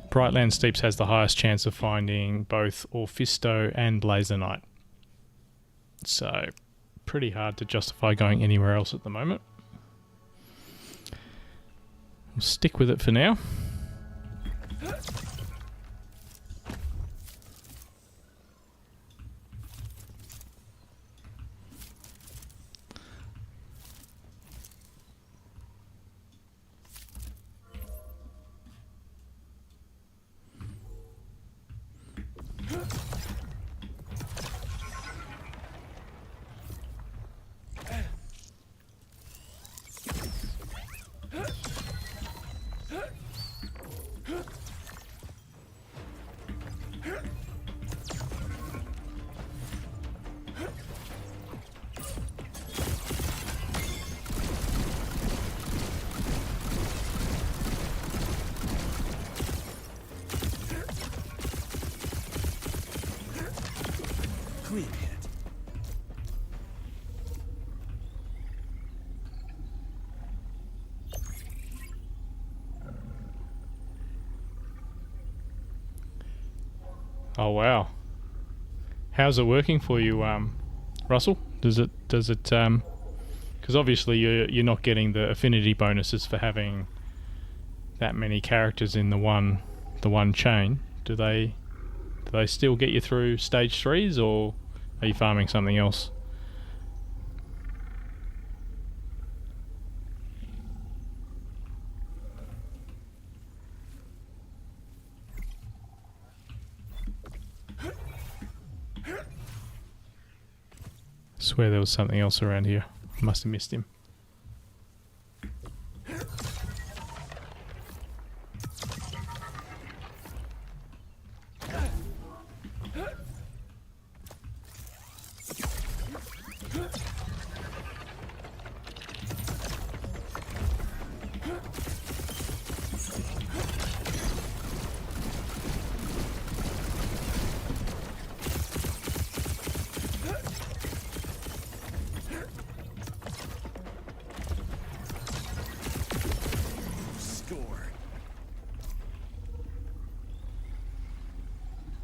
Brightland Steeps has the highest chance of finding both Orphisto and Laser Knight. So, pretty hard to justify going anywhere else at the moment. We'll stick with it for now. Oh wow. How's it working for you, Russell? Does it because obviously you're not getting the affinity bonuses for having that many characters in the one chain. Do they still get you through stage 3s, or are you farming something else? I swear there was something else around here. I must have missed him. Score.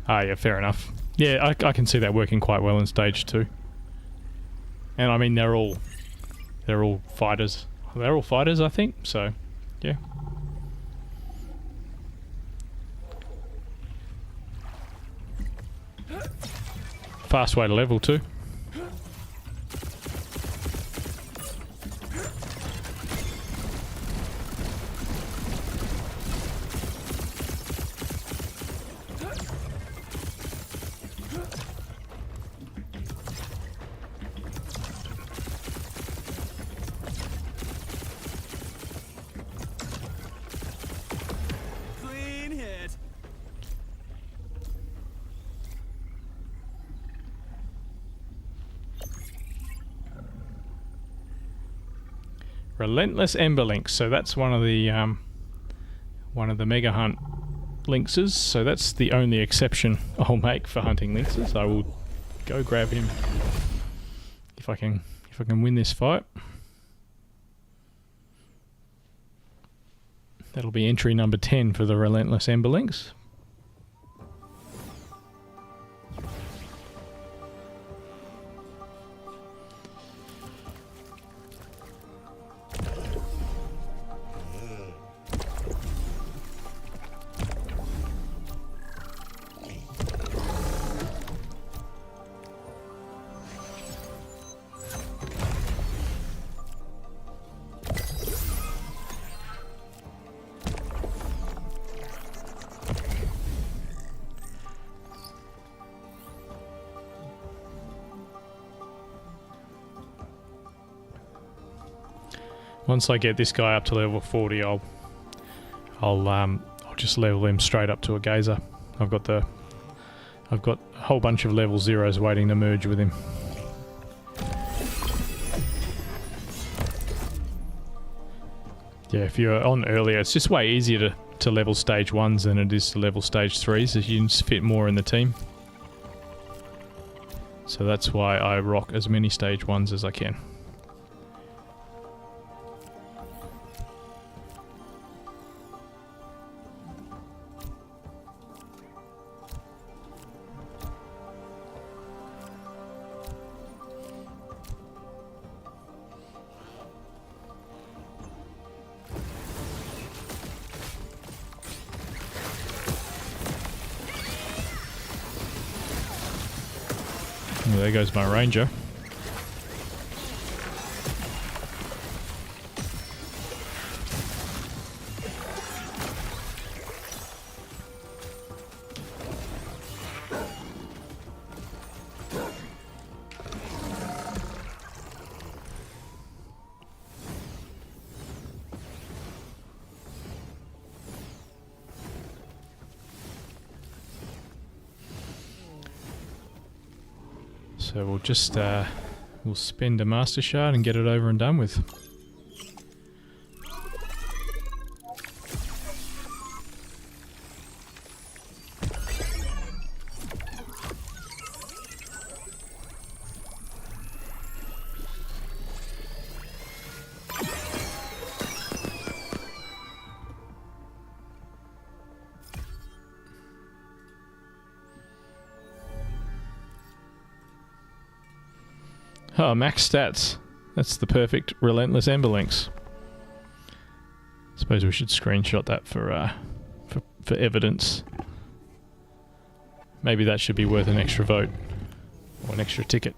Ah, yeah, fair enough. Yeah, I can see that working quite well in stage 2. And I mean, they're all fighters. They're all fighters, I think. So, yeah. Fast way to level too. Clean hit. Relentless Ember Links. So that's one of the Mega Hunt lynxes. So that's the only exception I'll make for hunting lynxes. I will go grab him if I can win this fight. That'll be entry number 10 for the Relentless Ember Links. Once I get this guy up to level 40, I'll just level him straight up to a gazer. I've got a whole bunch of level 0s waiting to merge with him. Yeah, if you're on earlier, it's just way easier to level stage 1s than it is to level stage 3s, as you can fit more in the team. So that's why I rock as many stage 1s as I can. Well, there goes my ranger. So we'll just we'll spend a master shard and get it over and done with. Oh, max stats. That's the perfect relentless ember links. Suppose we should screenshot that for evidence. Maybe that should be worth an extra vote. Or an extra ticket.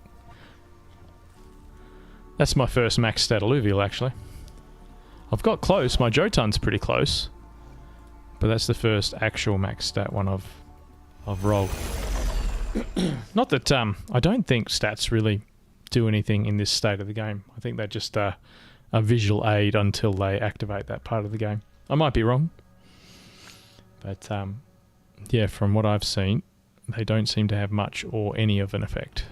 That's my first max stat Illuvial, actually. I've got close. My Jotun's pretty close. But that's the first actual max stat one I've rolled. Not that I don't think stats really do anything in this state of the game. I think they're just a visual aid until they activate that part of the game. I might be wrong. But yeah, from what I've seen, they don't seem to have much or any of an effect.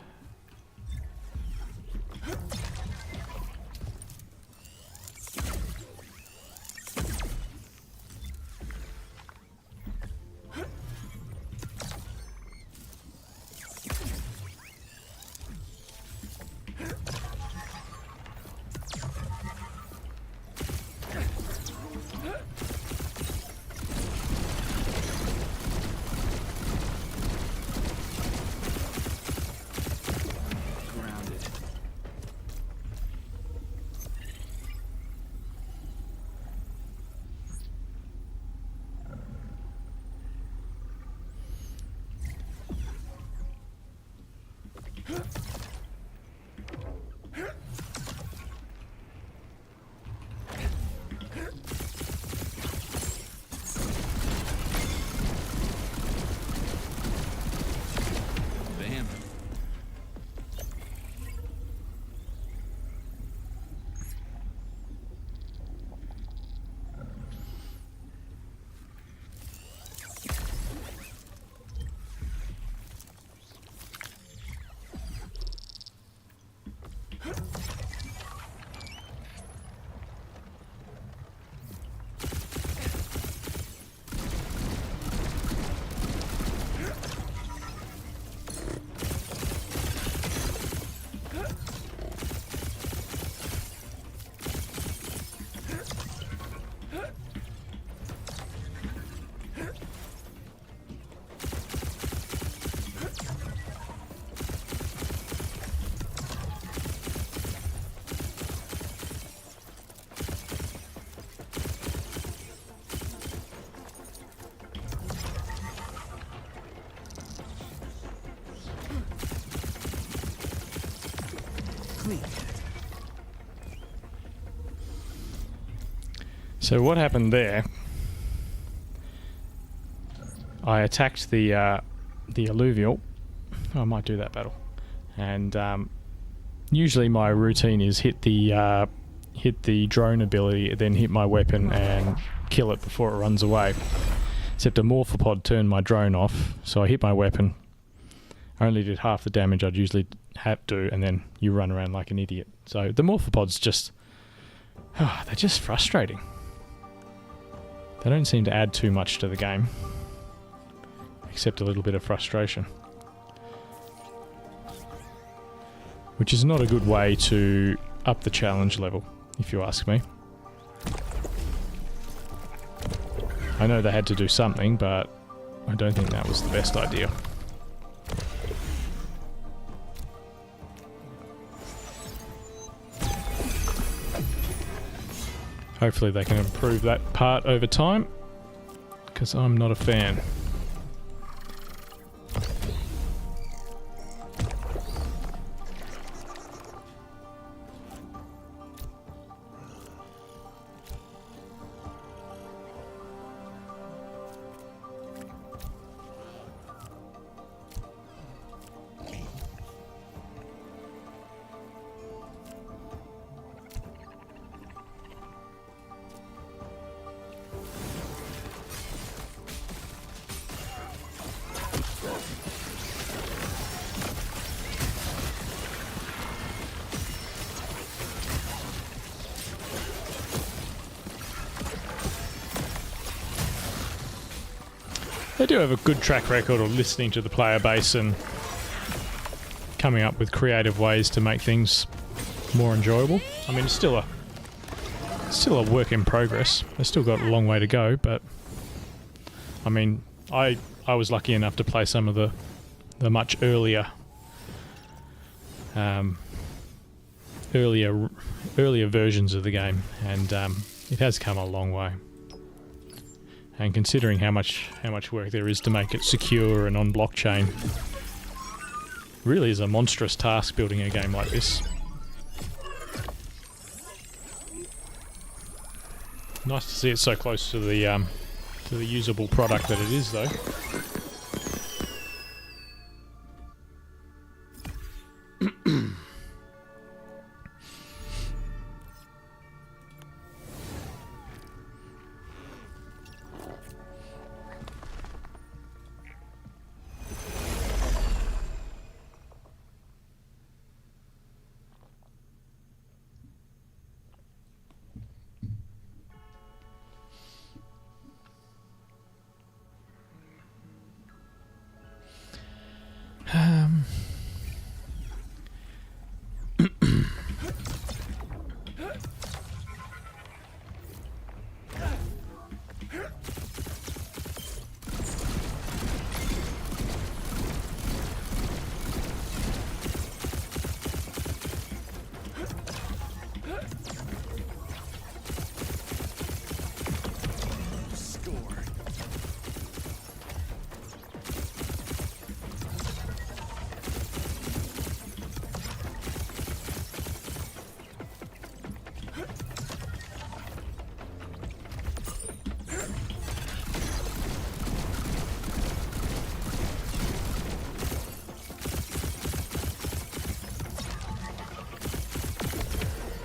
So what happened there? I attacked the Illuvial. Oh, I might do that battle, and usually my routine is hit the drone ability, then hit my weapon and kill it before it runs away. Except a morphopod turned my drone off, so I hit my weapon. I only did half the damage I'd usually have to, and then you run around like an idiot. So the morphopods just, they're just frustrating. They don't seem to add too much to the game, except a little bit of frustration. Which is not a good way to up the challenge level, if you ask me. I know they had to do something, but I don't think that was the best idea. Hopefully they can improve that part over time, because I'm not a fan. They do have a good track record of listening to the player base and coming up with creative ways to make things more enjoyable. I mean, it's still a work in progress. They've still got a long way to go, but I mean, I was lucky enough to play some of the much earlier earlier versions of the game, and it has come a long way. And considering how much work there is to make it secure and on blockchain, really is a monstrous task building a game like this. Nice to see it so close to the usable product that it is, though. Score.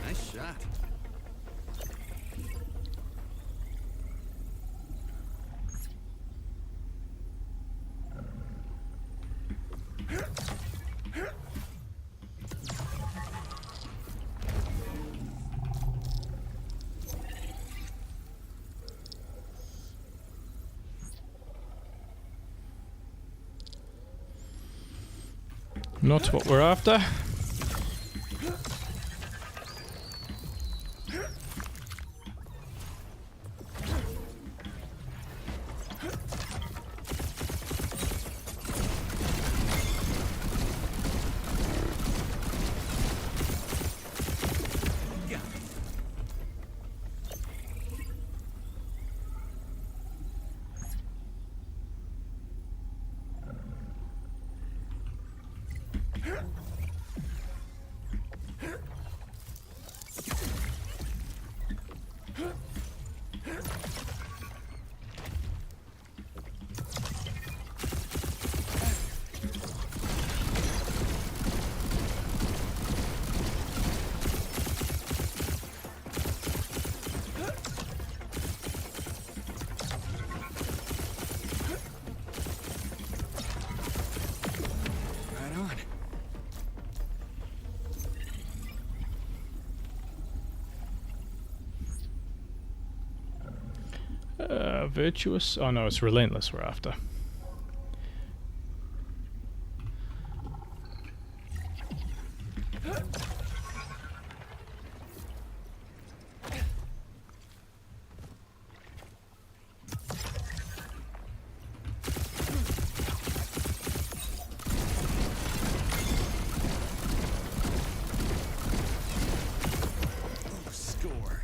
Nice shot. Not what we're after. Right on. Virtuous? Oh no, it's relentless we're after. Score.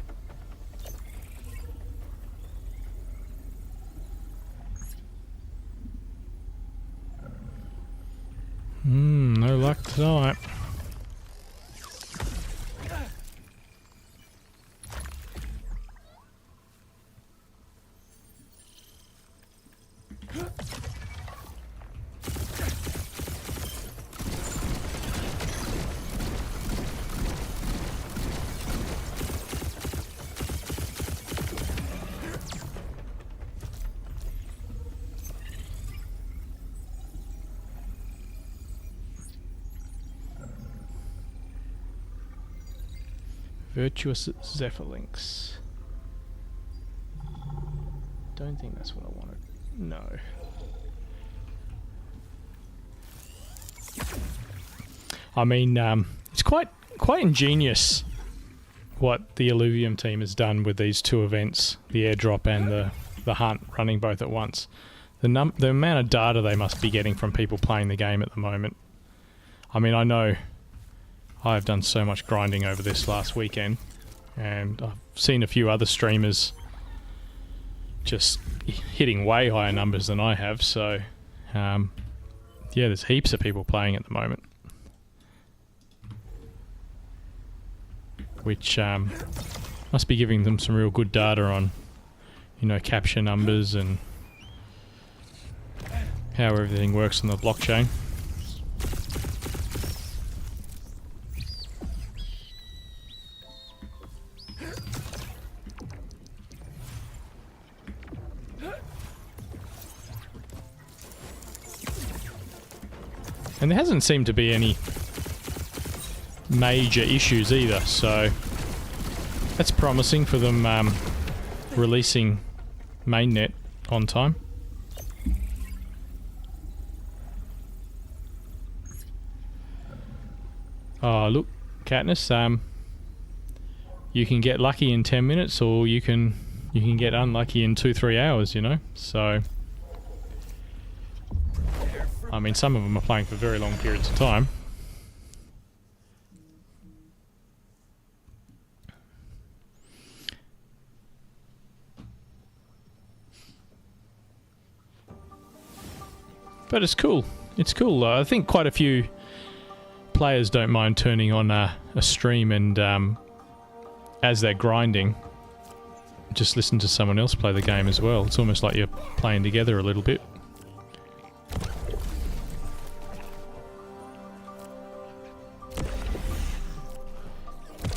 No luck tonight. Virtuous Zepphelinks. Don't think that's what I wanted. No. I mean, it's quite ingenious what the Illuvium team has done with these two events, the airdrop and the hunt, running both at once. The amount of data they must be getting from people playing the game at the moment. I mean, I know I've done so much grinding over this last weekend, and I've seen a few other streamers just hitting way higher numbers than I have, so yeah, there's heaps of people playing at the moment, which must be giving them some real good data on, you know, capture numbers and how everything works on the blockchain. And there hasn't seemed to be any major issues either, so that's promising for them releasing mainnet on time. Oh, look, Katniss, you can get lucky in 10 minutes, or you can get unlucky in 2-3 hours, you know, so I mean, some of them are playing for very long periods of time. But it's cool. It's cool. I think quite a few players don't mind turning on a stream and as they're grinding, just listen to someone else play the game as well. It's almost like you're playing together a little bit.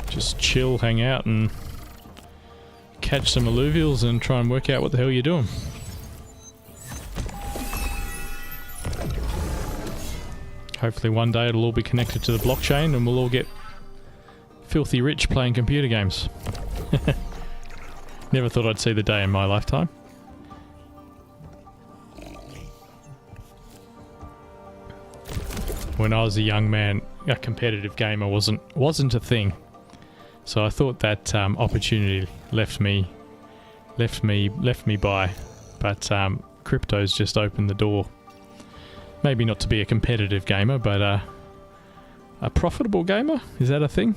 Just chill, hang out, and catch some Illuvials and try and work out what the hell you're doing. Hopefully one day it'll all be connected to the blockchain and we'll all get filthy rich playing computer games. Never thought I'd see the day in my lifetime. When I was a young man, a competitive gamer wasn't a thing. So I thought that opportunity left me by, but crypto's just opened the door. Maybe not to be a competitive gamer, but a profitable gamer? Is that a thing?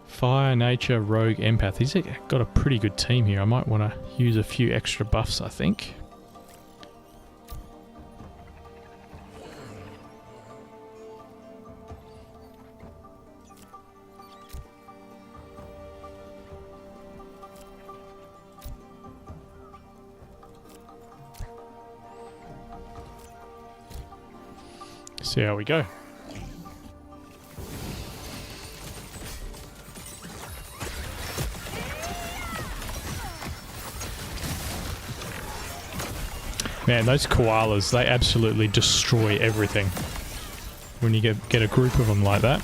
Fire, Nature, Rogue, Empath. He's got a pretty good team here. I might want to use a few extra buffs, I think. See how we go. Man, those koalas, they absolutely destroy everything when you get a group of them like that.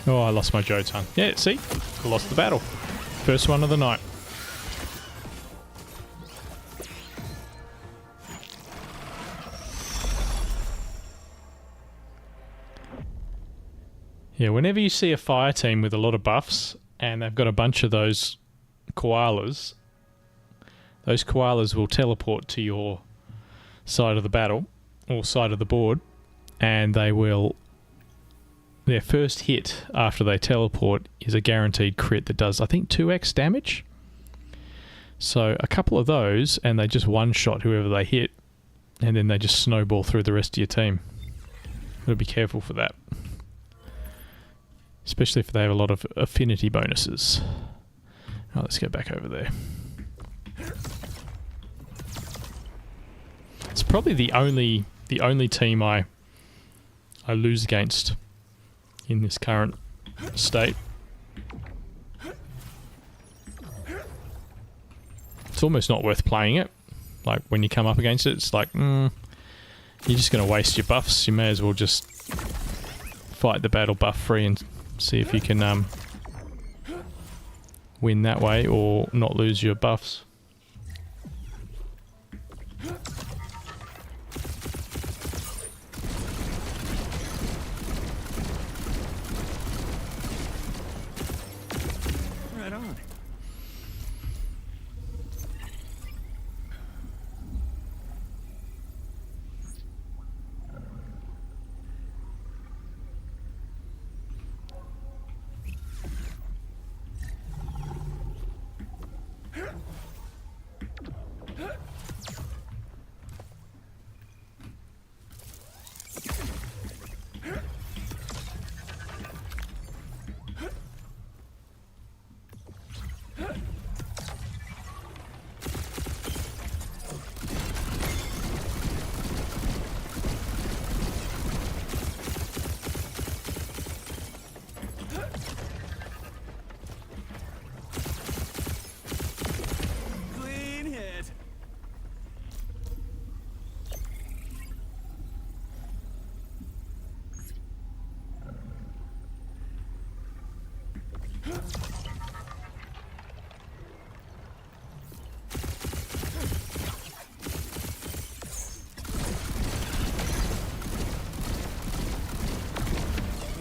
Oh, I lost my Jotan. Yeah, see? I lost the battle. First one of the night. Yeah, whenever you see a fire team with a lot of buffs and they've got a bunch of those koalas will teleport to your side of the battle or side of the board, and their first hit after they teleport is a guaranteed crit that does, I think, 2x damage. So a couple of those and they just one-shot whoever they hit, and then they just snowball through the rest of your team. Gotta be careful for that. Especially if they have a lot of affinity bonuses. Oh, let's go back over there. It's probably the only team I lose against in this current state. It's almost not worth playing it. Like when you come up against it, it's like, you're just going to waste your buffs. You may as well just fight the battle buff free and see if you can win that way or not lose your buffs. Right on.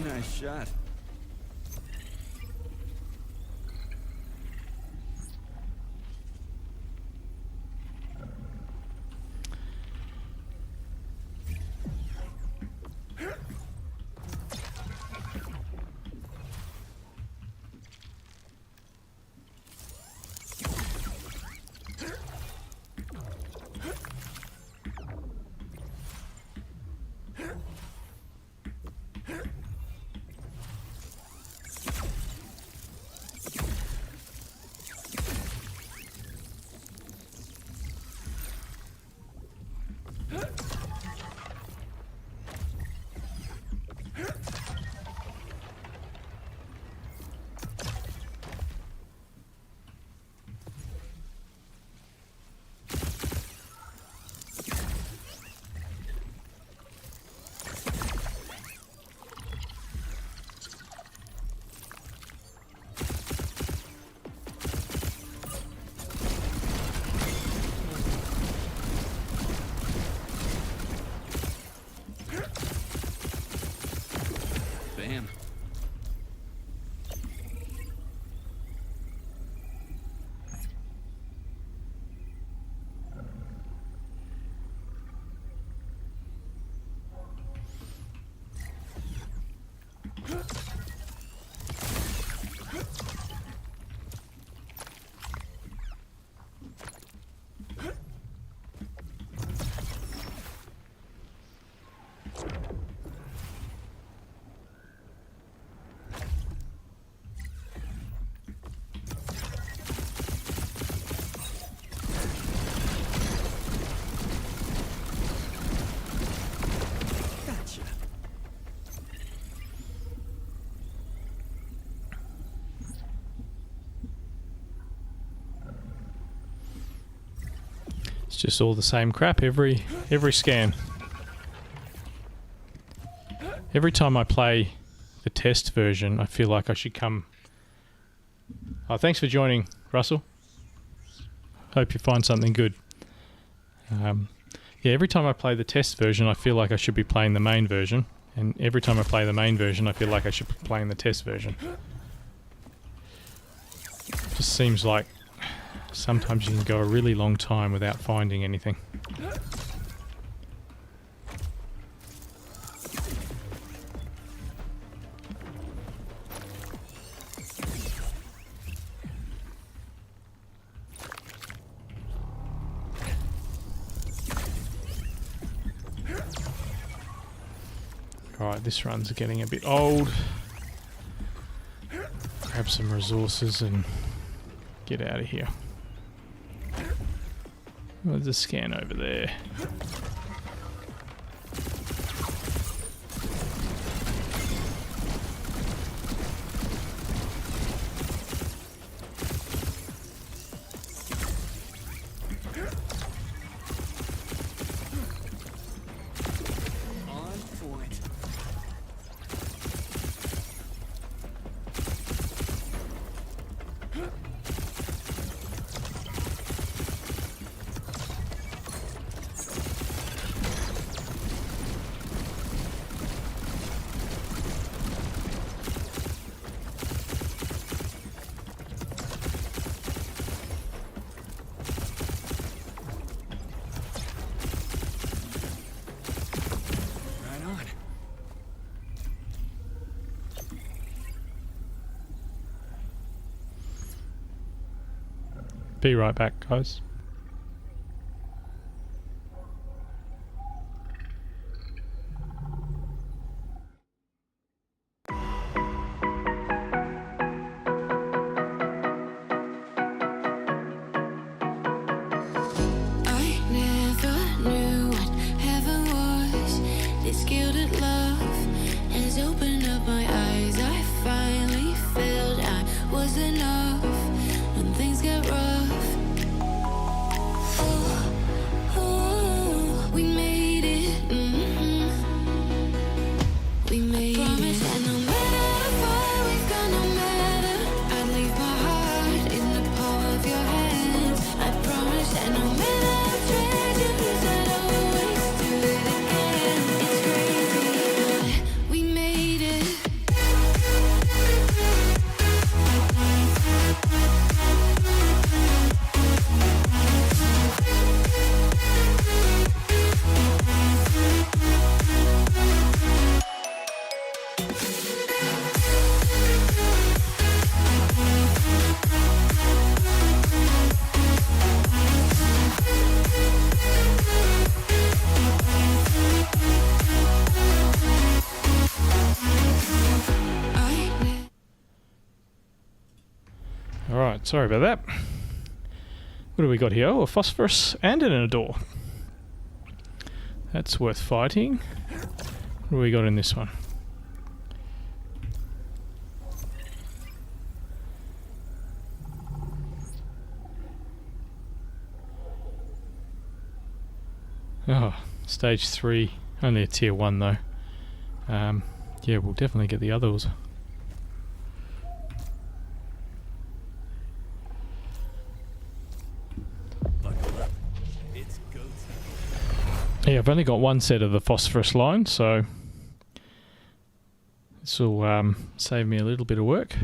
Nice shot. Bam. Gotcha. It's just all the same crap every scan. Every time I play the test version, I feel like I should come... Oh, thanks for joining, Russell. Hope you find something good. Yeah, every time I play the test version, I feel like I should be playing the main version. And every time I play the main version, I feel like I should be playing the test version. Just seems like sometimes you can go a really long time without finding anything. Alright, this run's getting a bit old. Grab some resources and get out of here. There's a scan over there. On point. Right on. Be right back, guys. I never knew what heaven was. This gilded love has opened up my eyes. I finally felt I was enough when things got rough. Oh, oh, we made it. We made it. Promise that no matter how far we've gone, no matter Alright, sorry about that. What do we got here? Oh, a phosphorus and an door. That's worth fighting. What do we got in this one? Oh, stage 3. Only a tier 1 though. Yeah, we'll definitely get the others. Yeah, I've only got one set of the phosphorus line, so this will save me a little bit of work.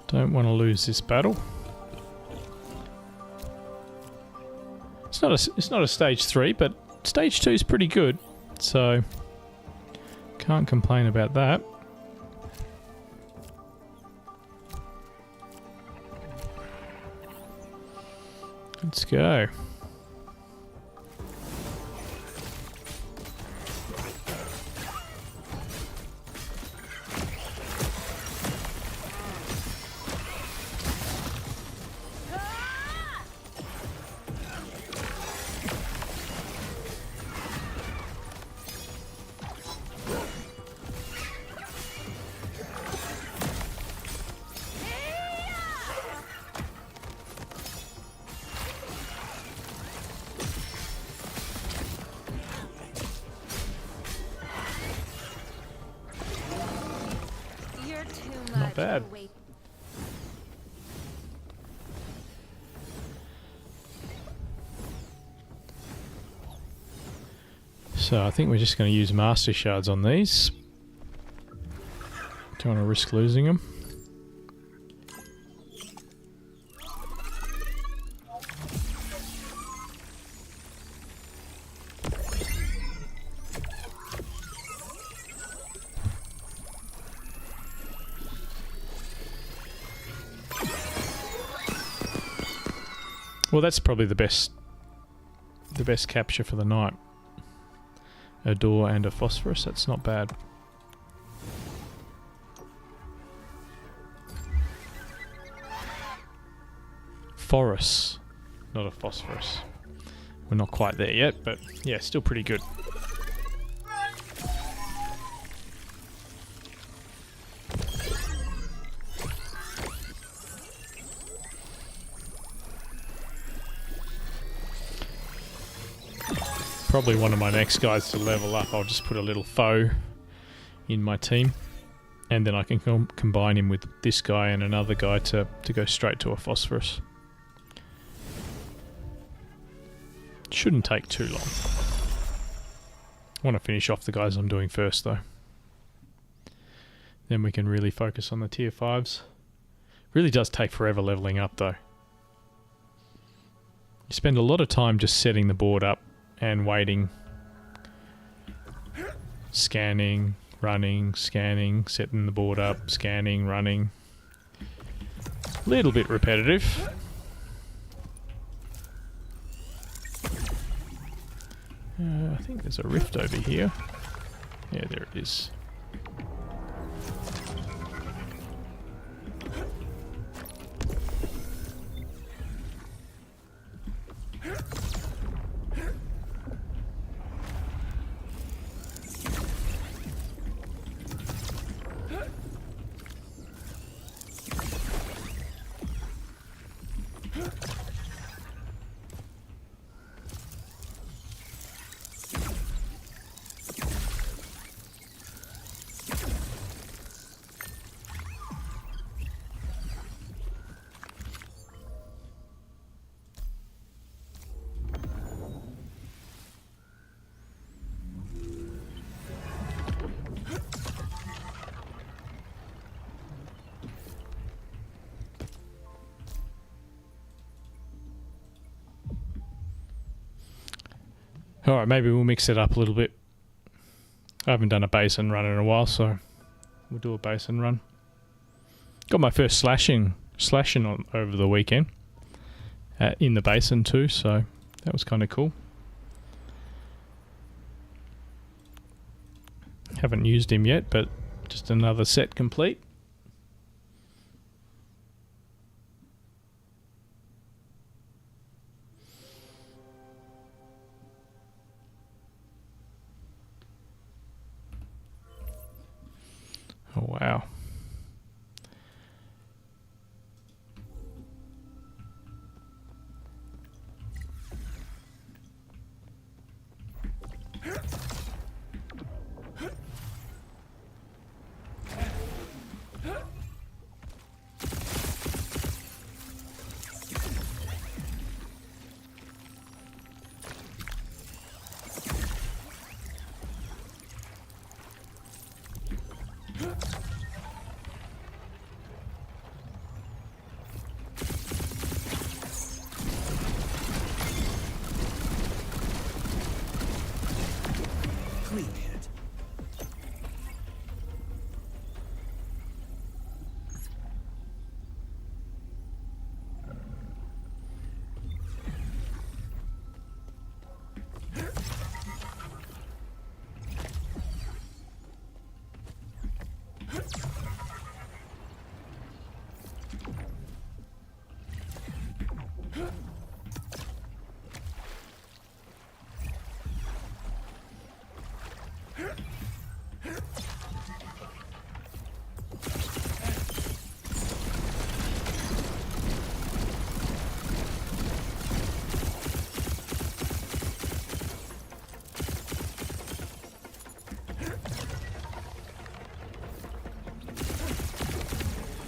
Don't want to lose this battle. It's not a stage 3, but stage 2 is pretty good, so can't complain about that. Let's go. Not bad. So I think we're just going to use master shards on these. Don't want to risk losing them. Well, that's probably the best capture for the night. A door and a phosphorus, that's not bad. Phorus, not a phosphorus. We're not quite there yet, but yeah, still pretty good. Probably one of my next guys to level up, I'll just put a little foe in my team, and then I can combine him with this guy and another guy to go straight to a phosphorus. Shouldn't take too long. I want to finish off the guys I'm doing first though. Then we can really focus on the tier 5s. Really does take forever leveling up though. You spend a lot of time just setting the board up and waiting, scanning, running, scanning, setting the board up, scanning, running. Little bit repetitive. I think there's a rift over here. Yeah, there it is. Alright, maybe we'll mix it up a little bit. I haven't done a basin run in a while, so we'll do a basin run. Got my first slashing on over the weekend. In the basin too, so that was kind of cool. Haven't used him yet, but just another set complete. Oh wow. Clean hit.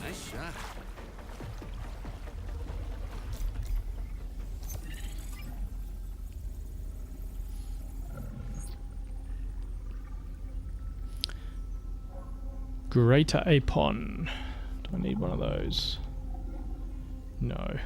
Nice shot. Greater Apon. Do I need one of those? No.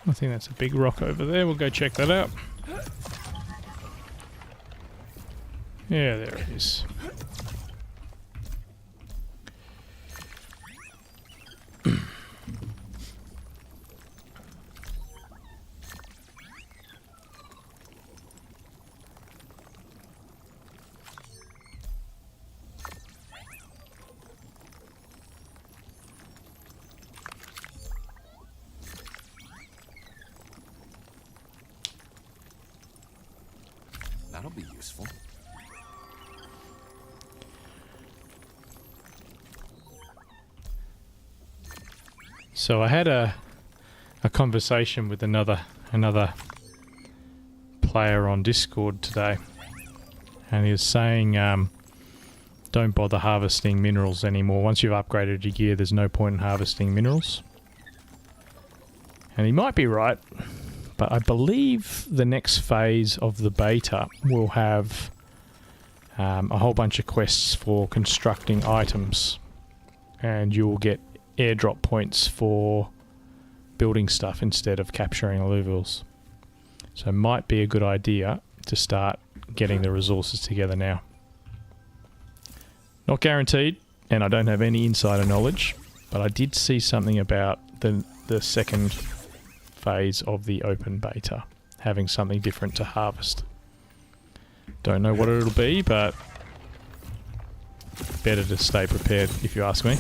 I think that's a big rock over there. We'll go check that out. Yeah, there it is. That'll be useful. So I had a conversation with another player on Discord today, and he was saying don't bother harvesting minerals anymore. Once you've upgraded your gear, there's no point in harvesting minerals. And he might be right, but I believe the next phase of the beta will have a whole bunch of quests for constructing items, and you will get airdrop points for building stuff instead of capturing Illuvials. So it might be a good idea to start getting the resources together now. Not guaranteed, and I don't have any insider knowledge, but I did see something about the second phase of the open beta, having something different to harvest. Don't know what it'll be, but better to stay prepared if you ask me.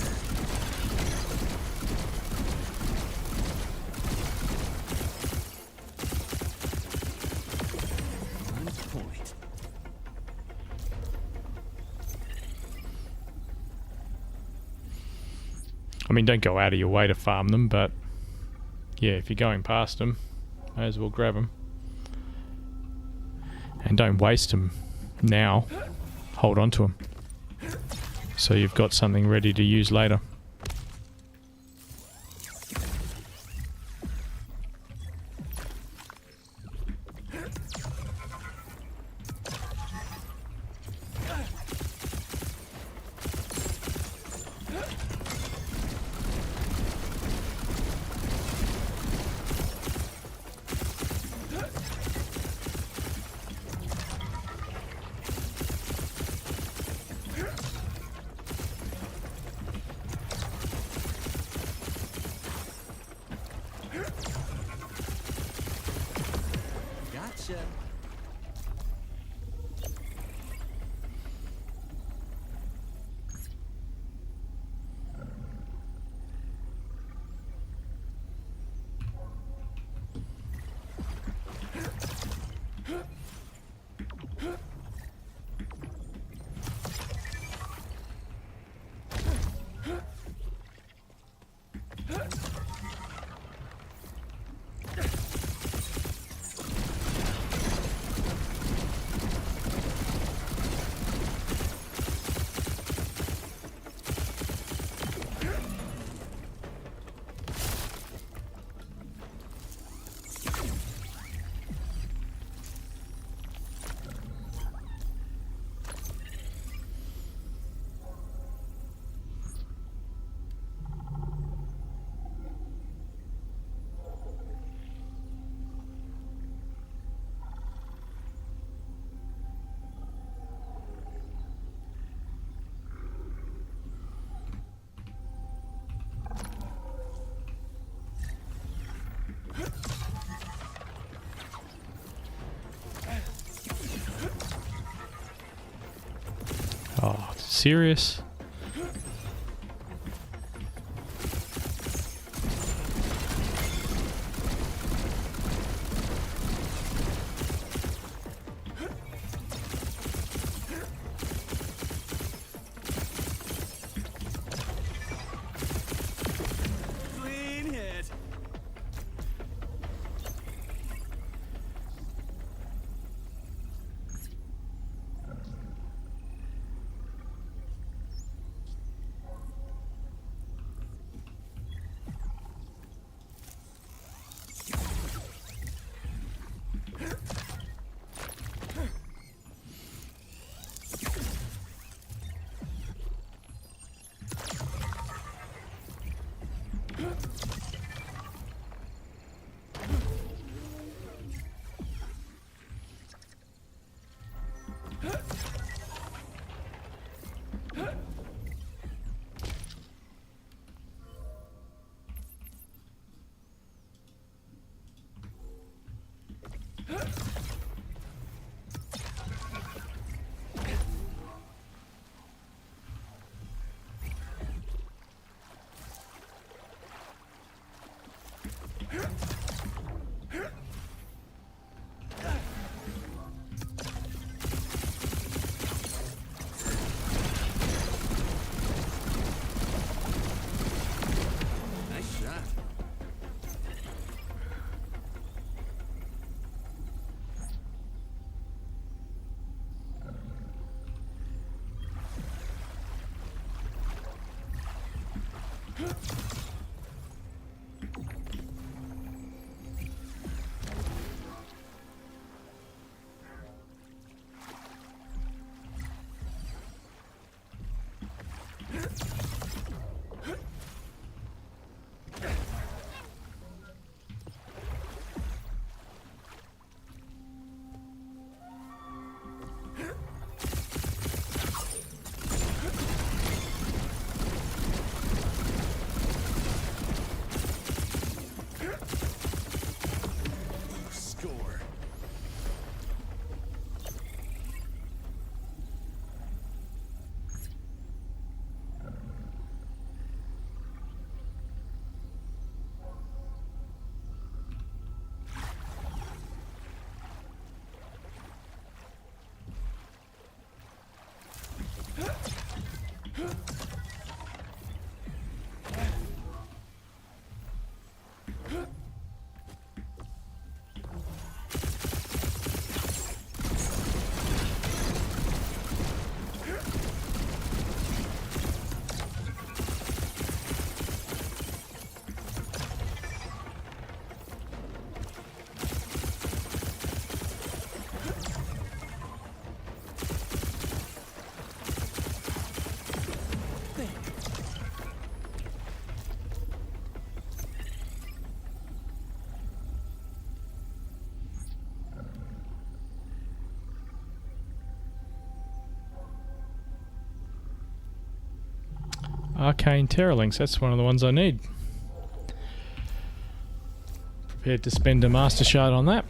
I mean, don't go out of your way to farm them, but yeah, if you're going past them, may as well grab them. And don't waste them now. Hold on to them. So you've got something ready to use later. Gotcha. Oh, serious? Clean hit. Nice shot. Arcane Terralinks, that's one of the ones I need. Prepared to spend a Master Shard on that.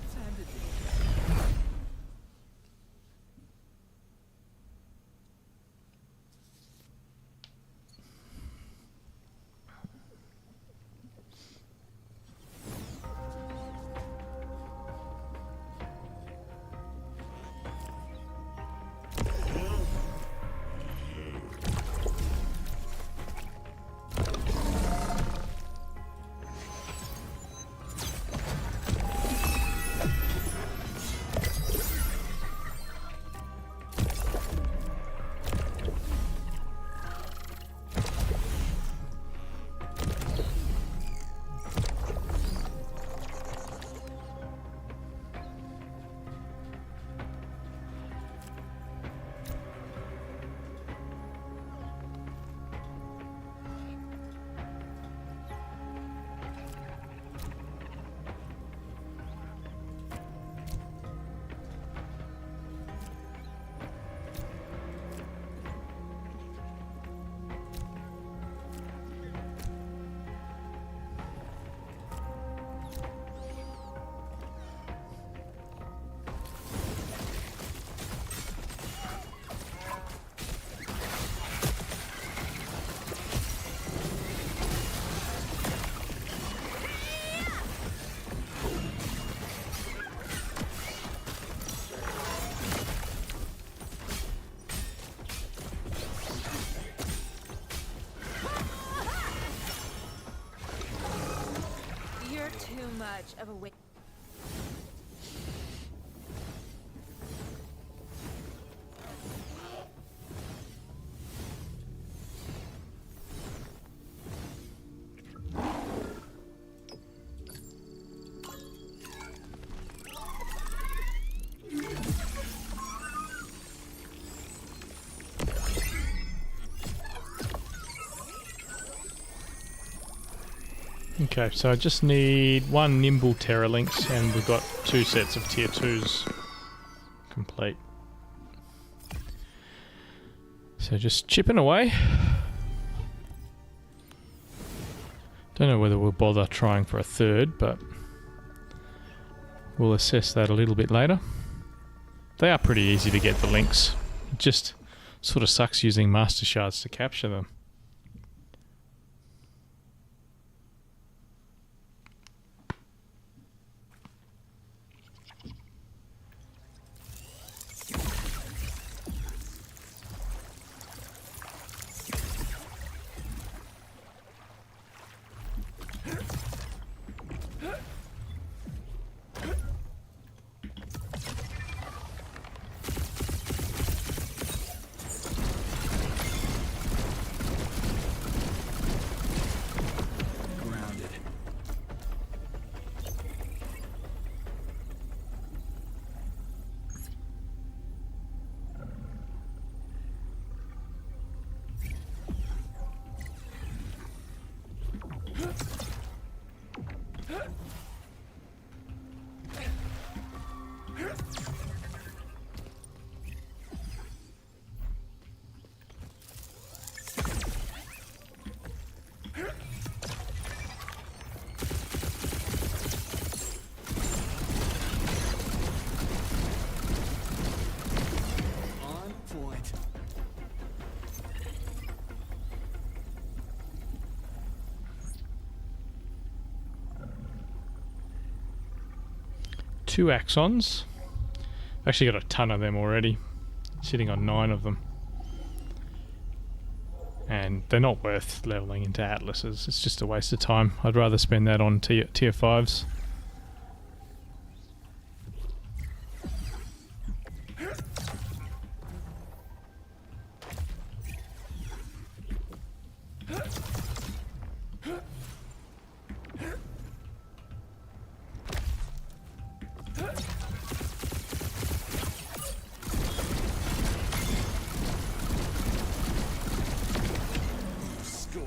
You're too much of a wick. Okay, so I just need one Nimble Terralinks and we've got 2 sets of tier 2s complete. So just chipping away. Don't know whether we'll bother trying for a third, but we'll assess that a little bit later. They are pretty easy to get, the links. It just sort of sucks using Master Shards to capture them. Grounded. On point. Two Axons. Actually got a ton of them already. Sitting on 9 of them. And they're not worth leveling into Atlases. It's just a waste of time. I'd rather spend that on tier 5s. Score.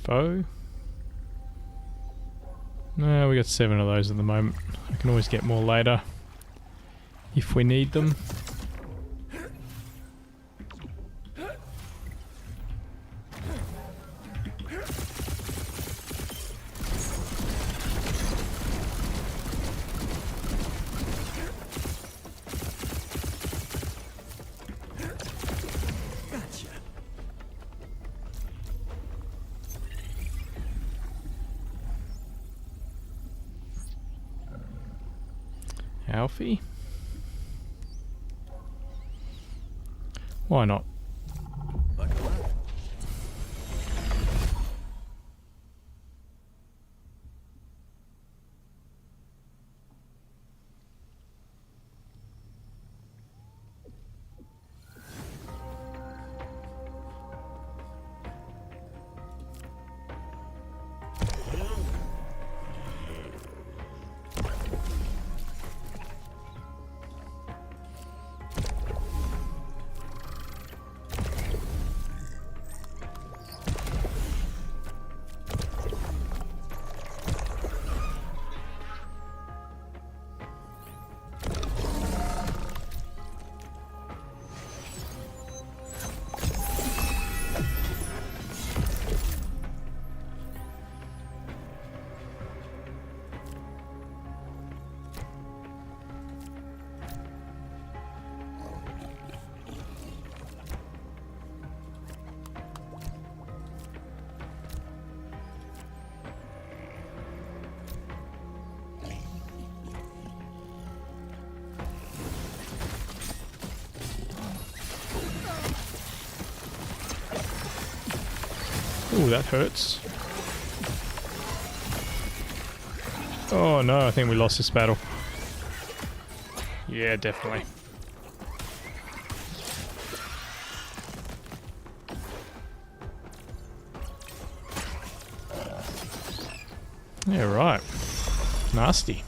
Foe. No, we got 7 of those at the moment. I can always get more later if we need them. Gotcha. Alfie? Why not? Buckle up. Ooh, that hurts. Oh no, I think we lost this battle. Yeah, definitely. Yeah, right. Nasty.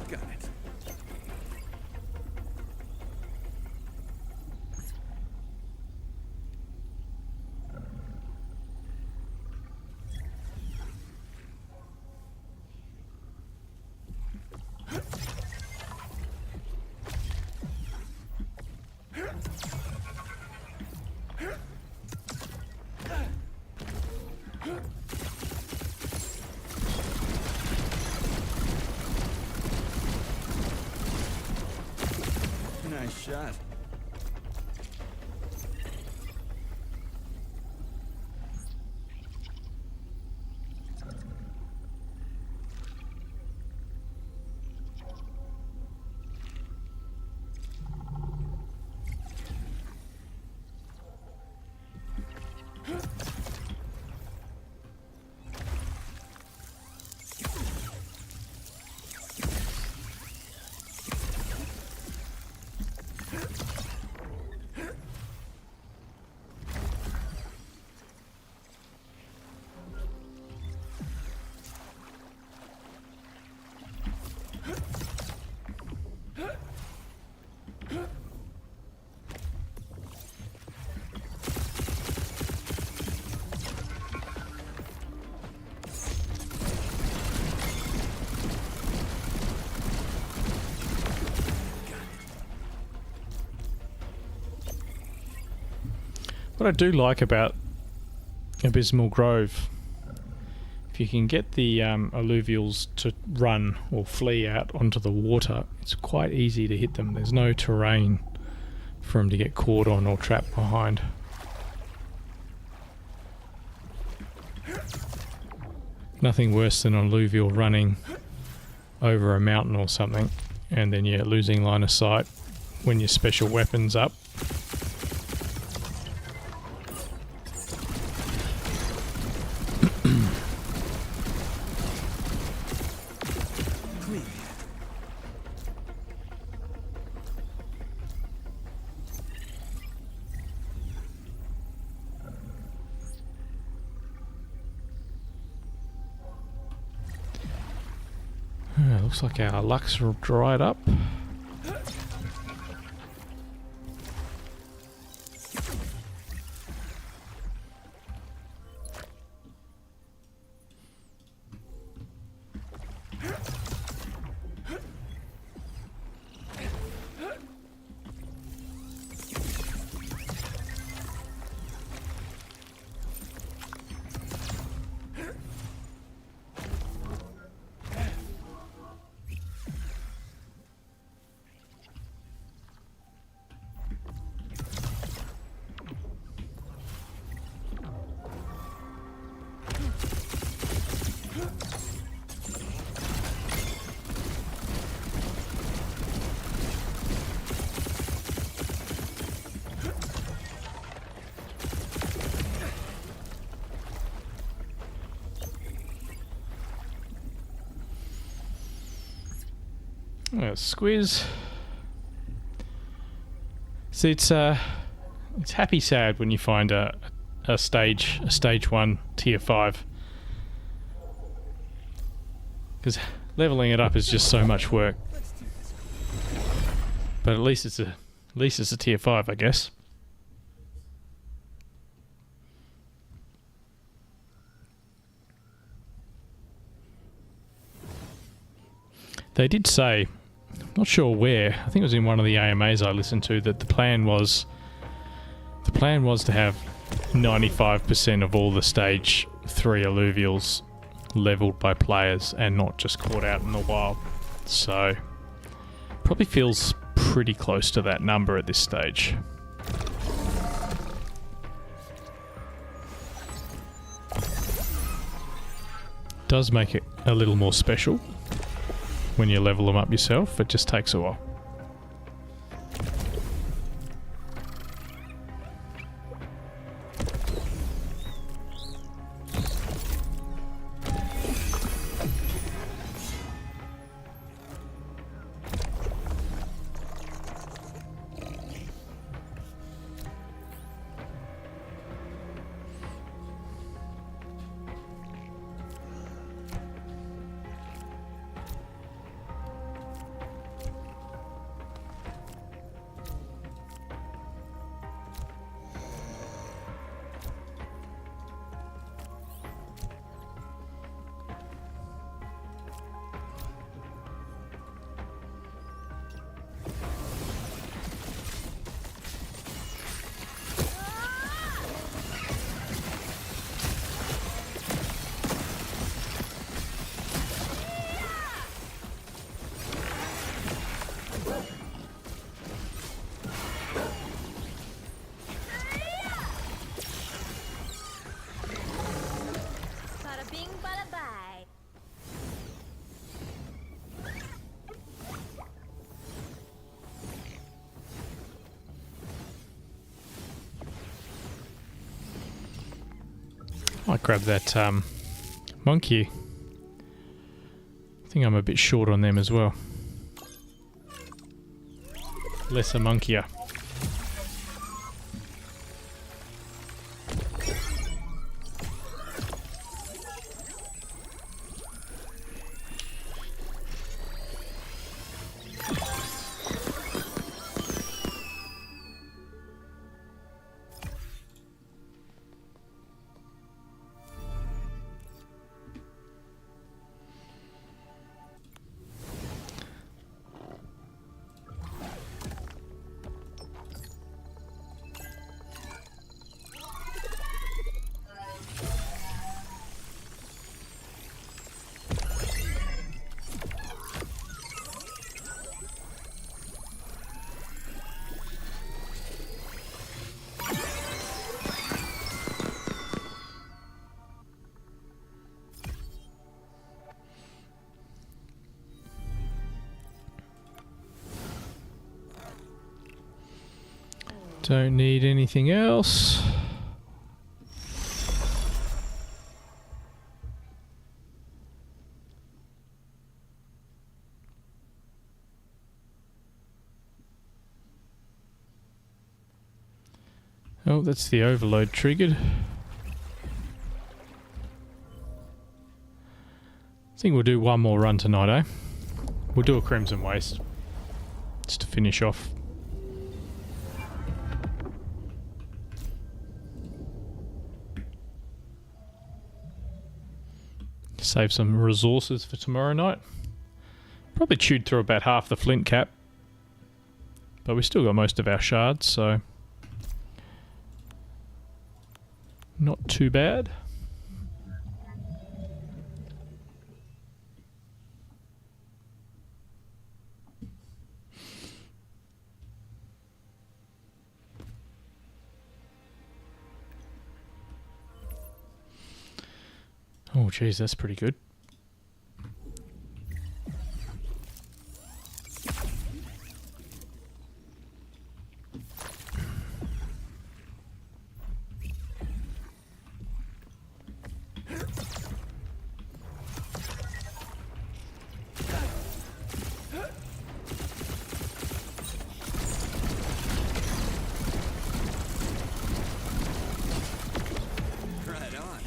Got it. Nice shot. What I do like about Abysmal Grove, if you can get the Illuvials to run or flee out onto the water, it's quite easy to hit them. There's no terrain for them to get caught on or trapped behind. Nothing worse than an Illuvial running over a mountain or something and then you're losing line of sight when your special weapon's up. Looks like our luck's dried up. Squiz. See, it's happy sad when you find a stage 1 tier 5, because leveling it up is just so much work. But at least it's a tier 5, I guess. They did say, not sure where, I think it was in one of the AMAs I listened to, that the plan was to have 95% of all the stage 3 Illuvials leveled by players and not just caught out in the wild. So probably feels pretty close to that number at this stage. Does make it a little more special when you level them up yourself. It just takes a while. Bada bing, bada bye. Might grab that monkey. I think I'm a bit short on them as well. Lesser monkeyer. Don't need anything else. Oh, that's the overload triggered. I think we'll do one more run tonight, eh? We'll do a Crimson Waste. Just to finish off. Save some resources for tomorrow night. Probably chewed through about half the flint cap. But we still got most of our shards, so... not too bad. Oh, geez, that's pretty good. Right on.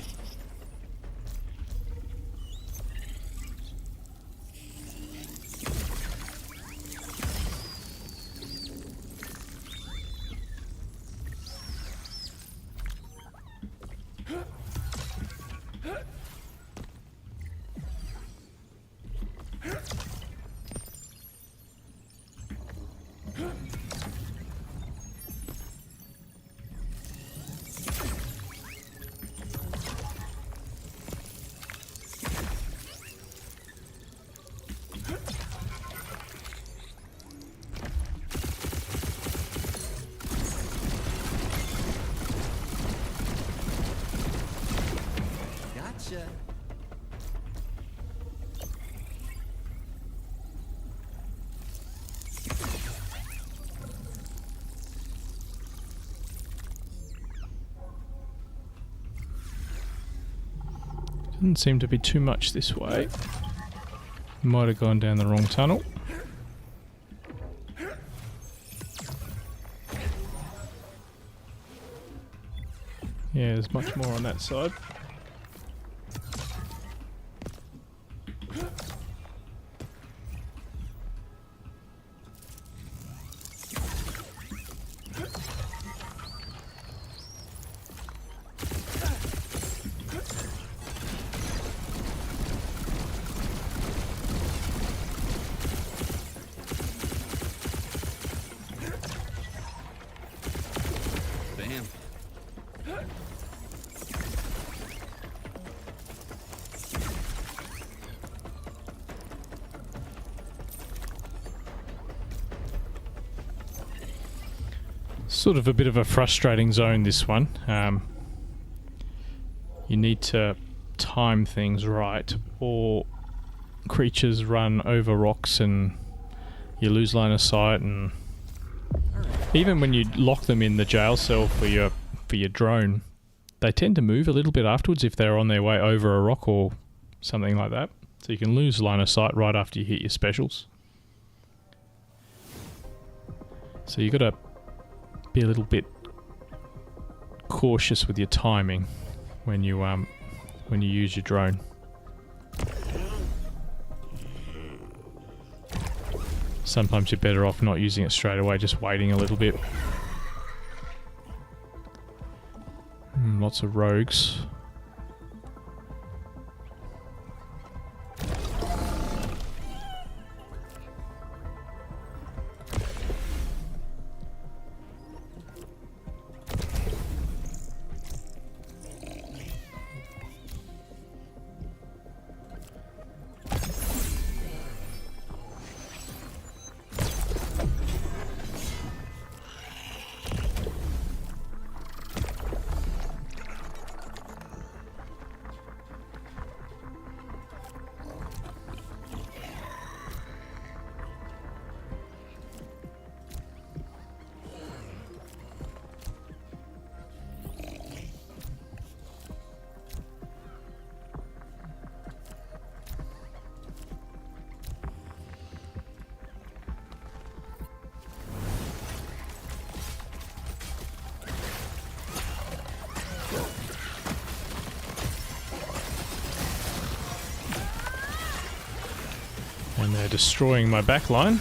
Gotcha. Doesn't seem to be too much this way. Might have gone down the wrong tunnel. Yeah, there's much more on that side. Bam. Sort of a bit of a frustrating zone, this one. You need to time things right, or creatures run over rocks and you lose line of sight, and even when you lock them in the jail cell for your drone, they tend to move a little bit afterwards if they're on their way over a rock or something like that. So you can lose line of sight right after you hit your specials. So you got to be a little bit cautious with your timing when you use your drone. Sometimes you're better off not using it straight away, just waiting a little bit. Lots of rogues. And they're destroying my backline.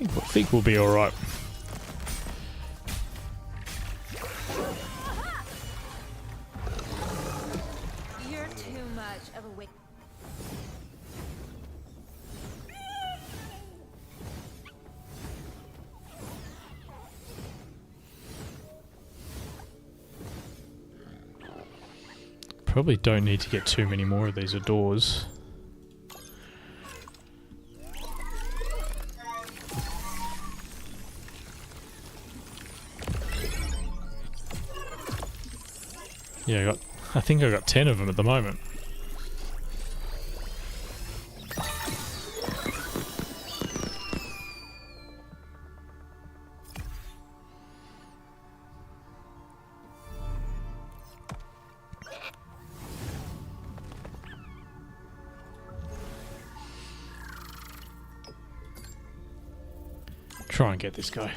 I think we'll be alright. You're too much of a wick. Probably don't need to get too many more of these doors. Yeah, I think I got 10 of them at the moment. Try and get this guy.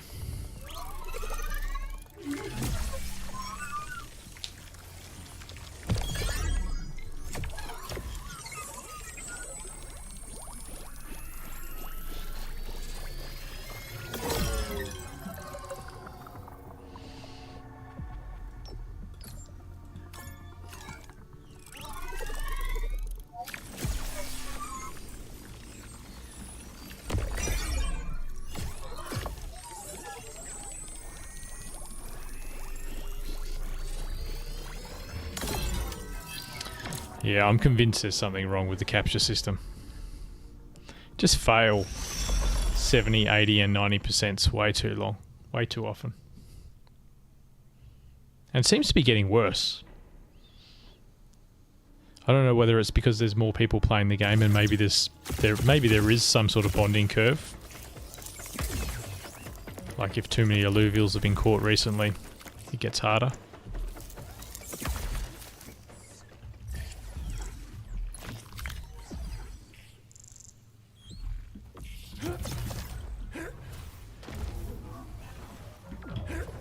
Yeah, I'm convinced there's something wrong with the capture system. Just fail 70, 80 and 90% way too long. Way too often. And it seems to be getting worse. I don't know whether it's because there's more people playing the game and maybe there is some sort of bonding curve. Like if too many Illuvials have been caught recently, it gets harder.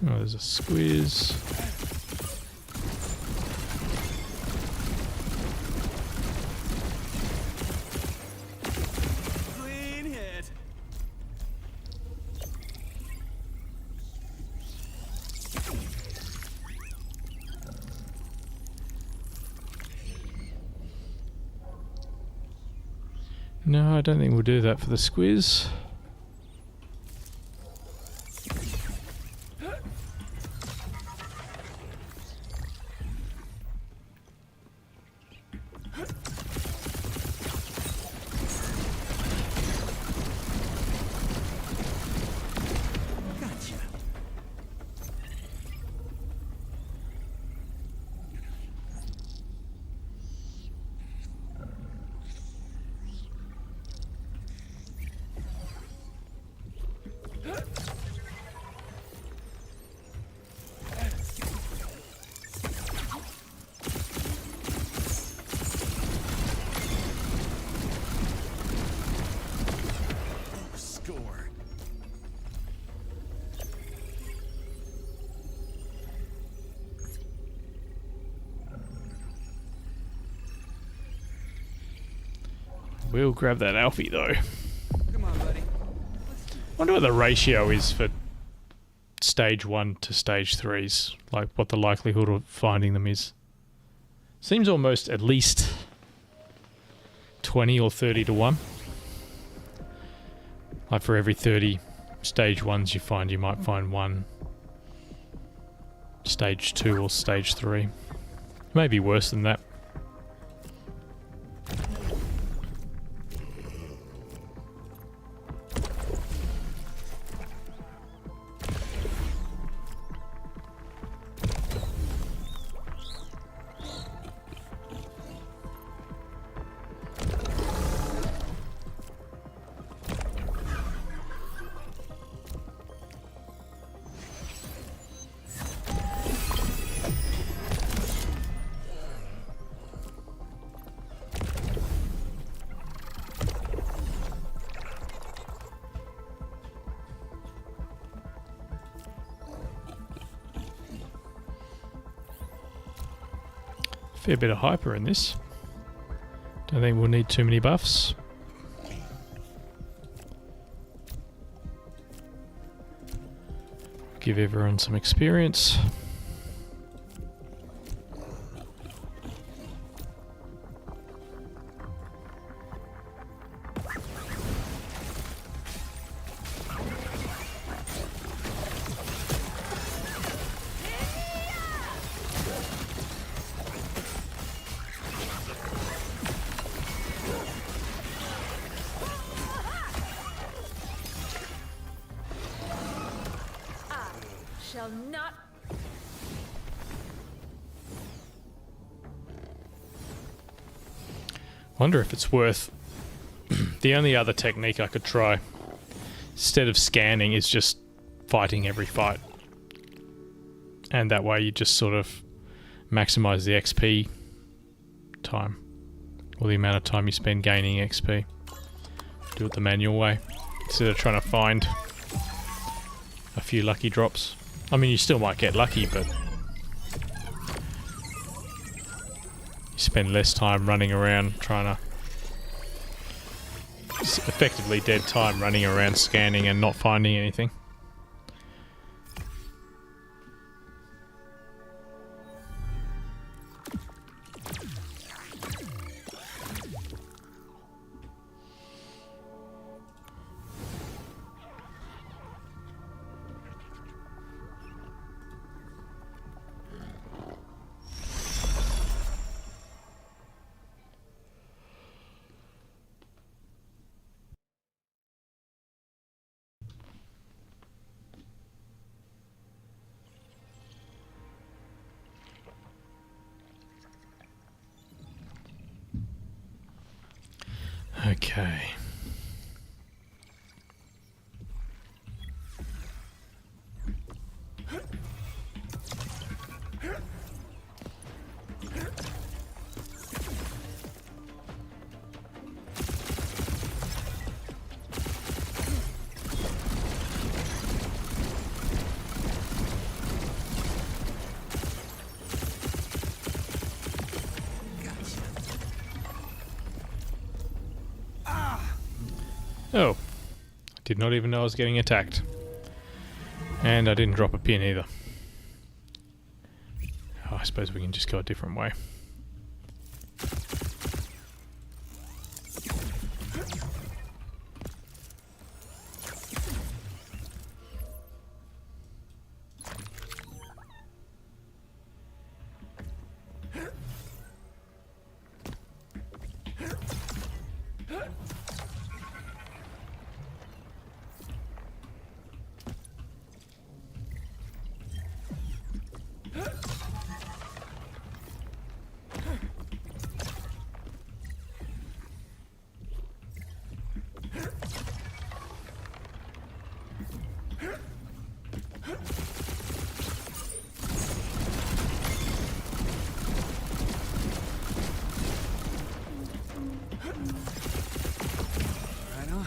Oh, there's a squeeze. Clean hit. No, I don't think we'll do that for the squiz. Score. We'll grab that Alfie though. Come on, buddy. Wonder what the ratio is for stage 1 to stage 3s. Like what the likelihood of finding them is. Seems almost at least 20 or 30 to 1. Like for every 30 stage 1s you find, you might find one stage 2 or stage 3. Maybe worse than that. Fair bit of hyper in this. Don't think we'll need too many buffs. Give everyone some experience. Shall not. Wonder if it's worth... The only other technique I could try, instead of scanning, is just fighting every fight. And that way you just sort of maximize the XP time. Or the amount of time you spend gaining XP. Do it the manual way. Instead of trying to find a few lucky drops. I mean, you still might get lucky, but you spend less time running around trying to... It's effectively dead time running around scanning and not finding anything. Okay. Oh, I did not even know I was getting attacked. And I didn't drop a pin either. Oh, I suppose we can just go a different way. Right on.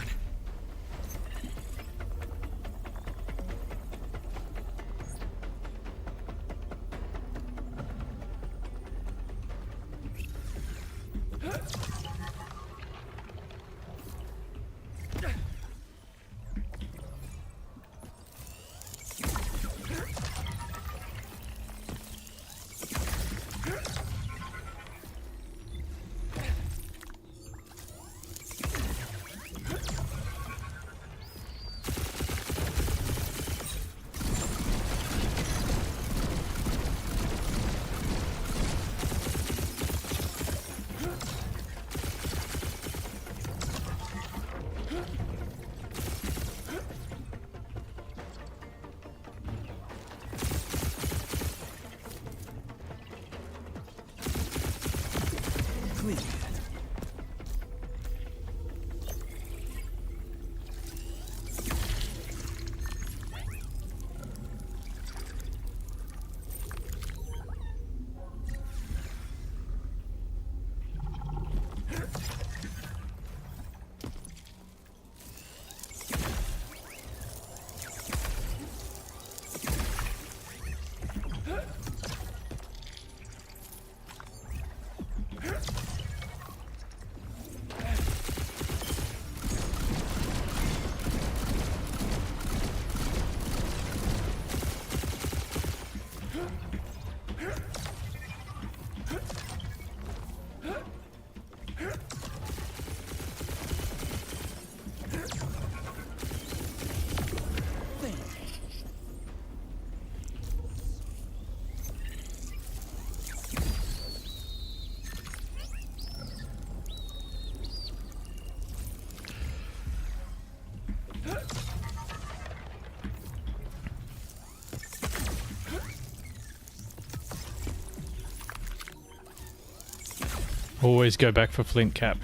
Always go back for flint cap.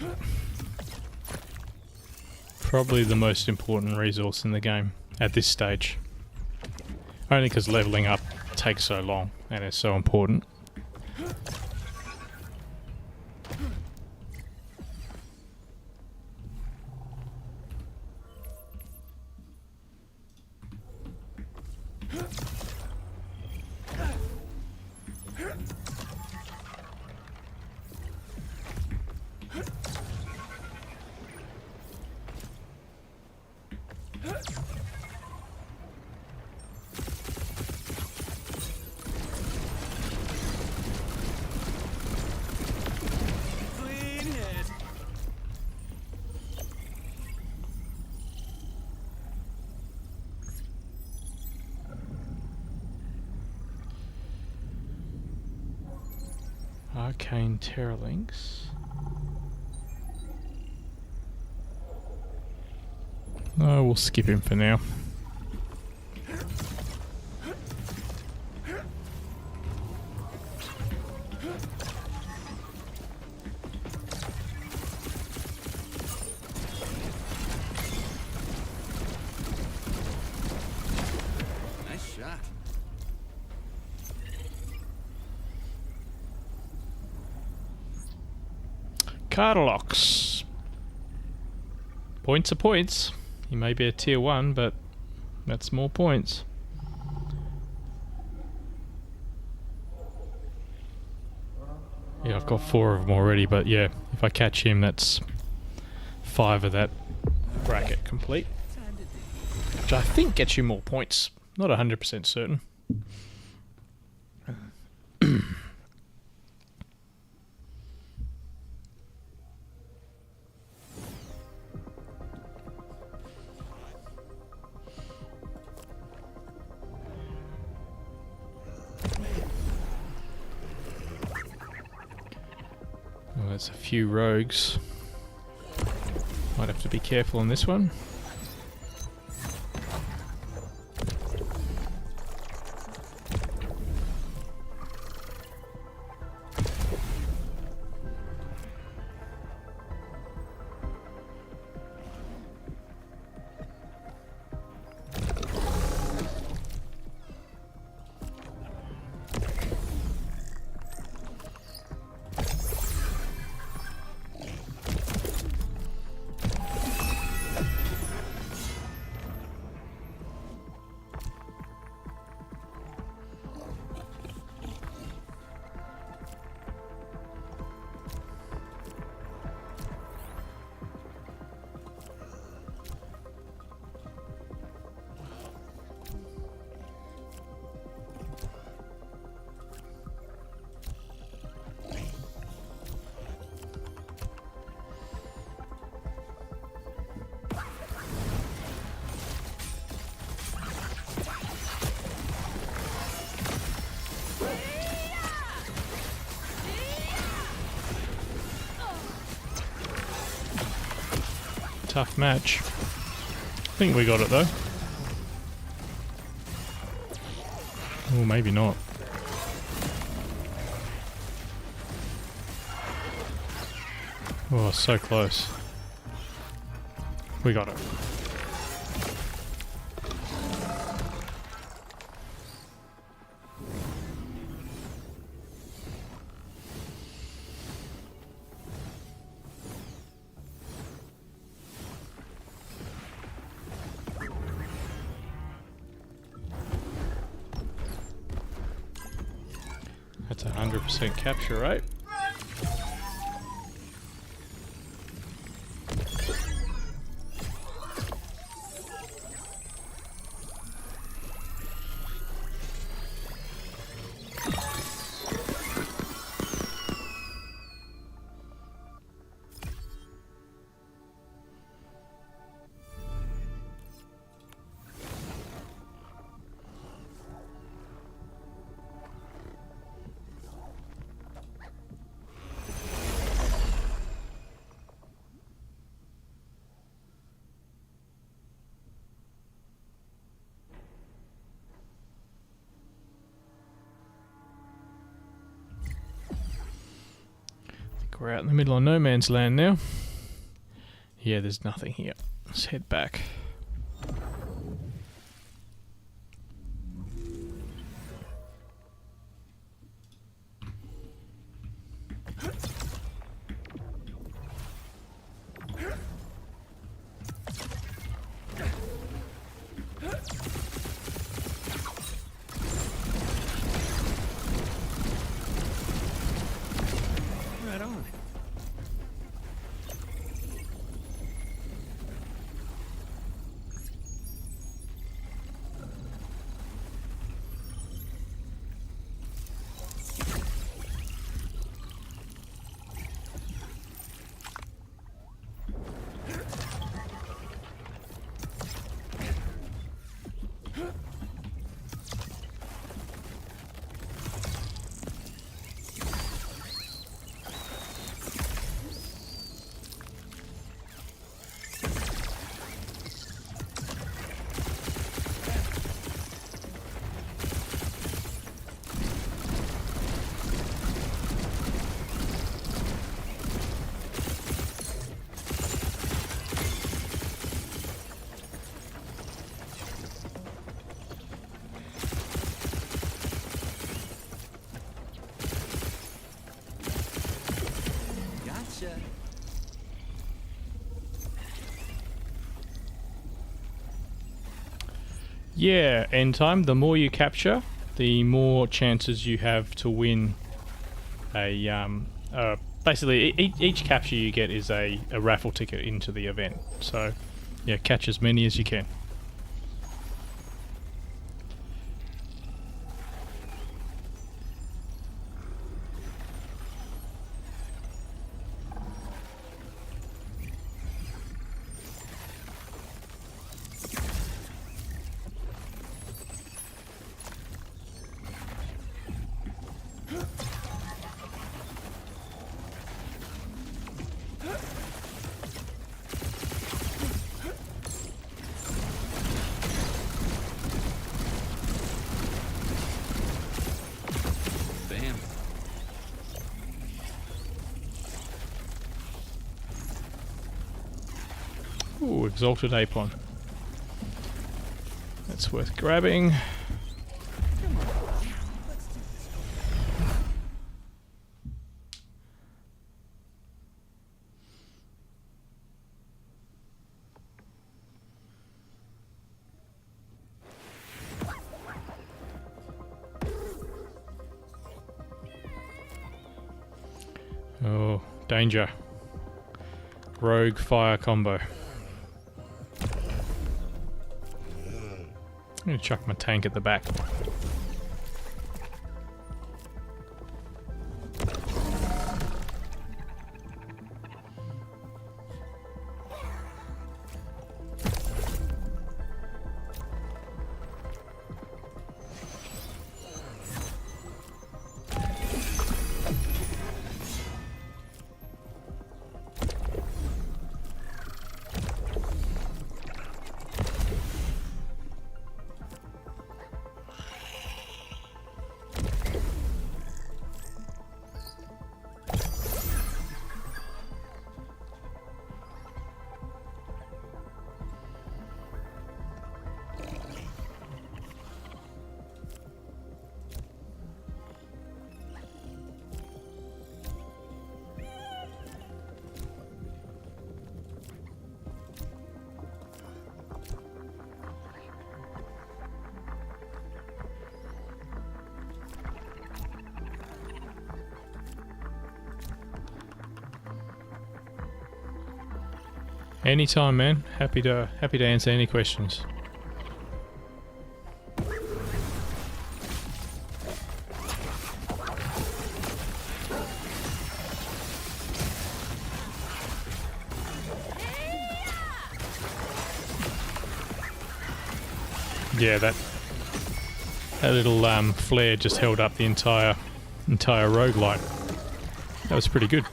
Probably the most important resource in the game at this stage. Only because leveling up takes so long and is so important. Clean hit. Arcane Terralinks. Oh, we'll skip him for now. Nice shot. Cardalox. Points are points. He may be a tier 1, but that's more points. Yeah, I've got 4 of them already, but yeah, if I catch him, that's 5 of that bracket complete. Time to dig. Which I think gets you more points. Not 100% certain. Well, there's a few rogues. Might have to be careful on this one. Tough match. I think we got it though. Oh, maybe not. Oh, so close. We got it. That's 100% capture rate. We're out in the middle of no man's land now. Yeah, there's nothing here. Let's head back. Right on. Gotcha. Yeah, end time. The more you capture, the more chances you have to win basically each capture you get is a raffle ticket into the event. So yeah, catch as many as you can. Bam. Ooh, exalted apon. That's worth grabbing. Oh, danger. Rogue fire combo. I'm gonna chuck my tank at the back. Anytime, man. Happy to answer any questions. Yeah, that little flare just held up the entire roguelite. That was pretty good.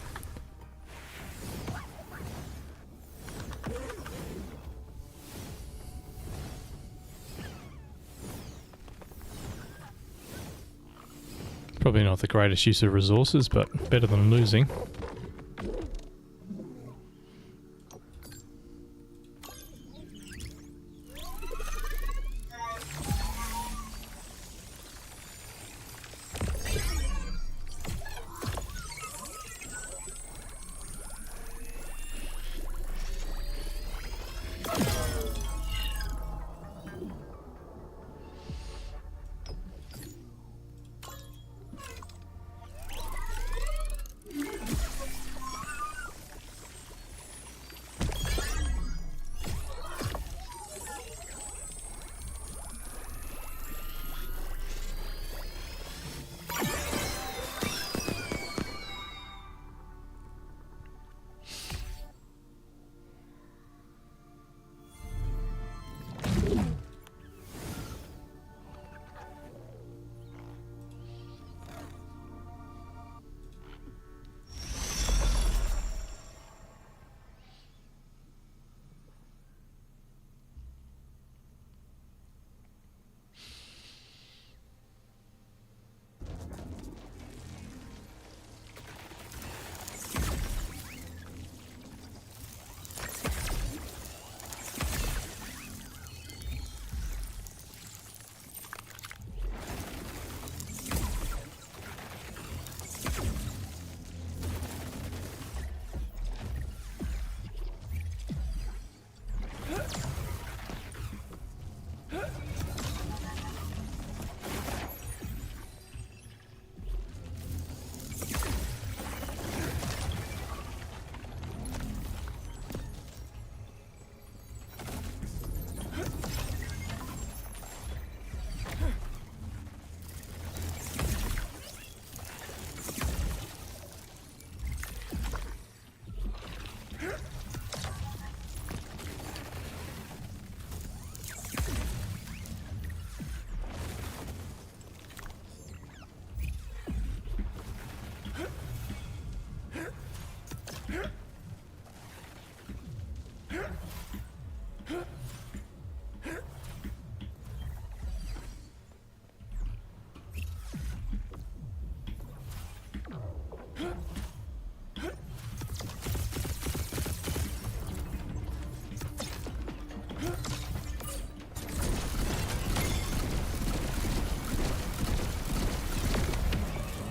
Probably not the greatest use of resources, but better than losing.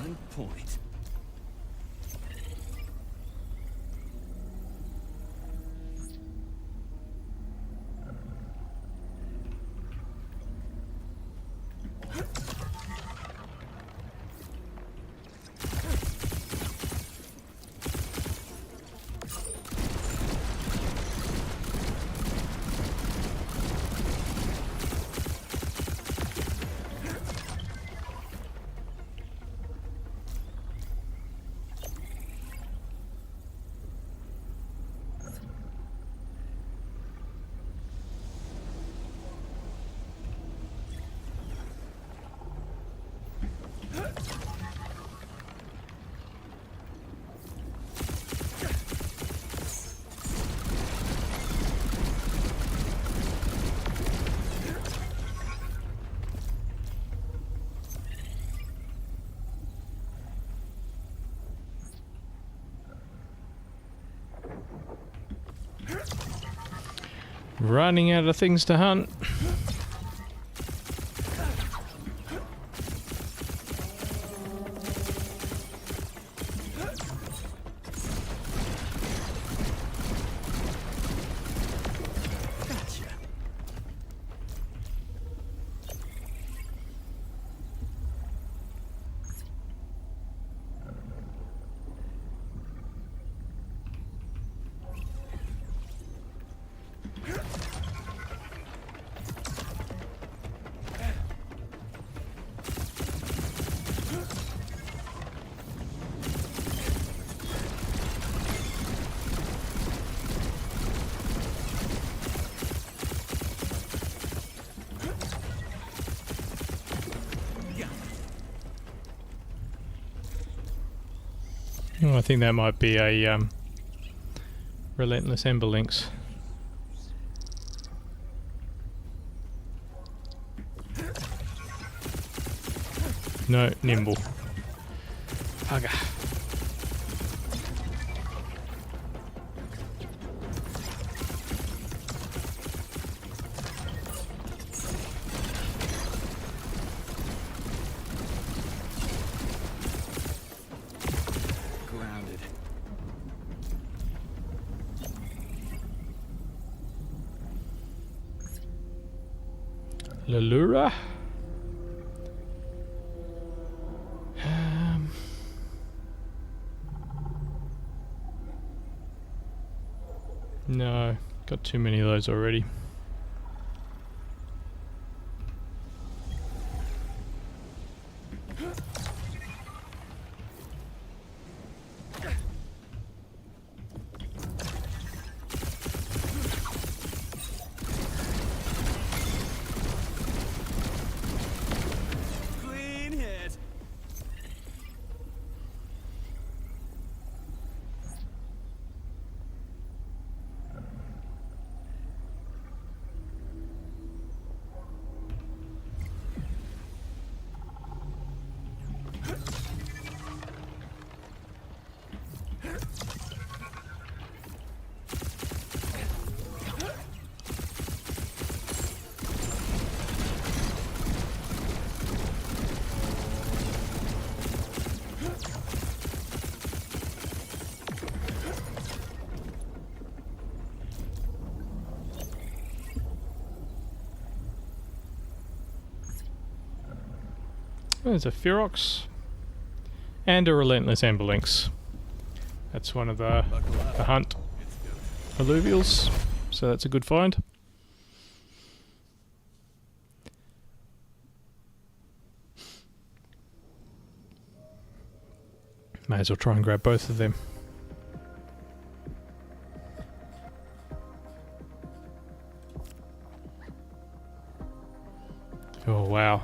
On point. Running out of things to hunt. Gotcha. Oh, I think that might be a relentless ember links. No, nimble. Bugger. Grounded. Lalura? No, got too many of those already. There's a Ferox and a Relentless Amber Lynx. That's one of the hunt Illuvials, so that's a good find. May as well try and grab both of them. Oh wow,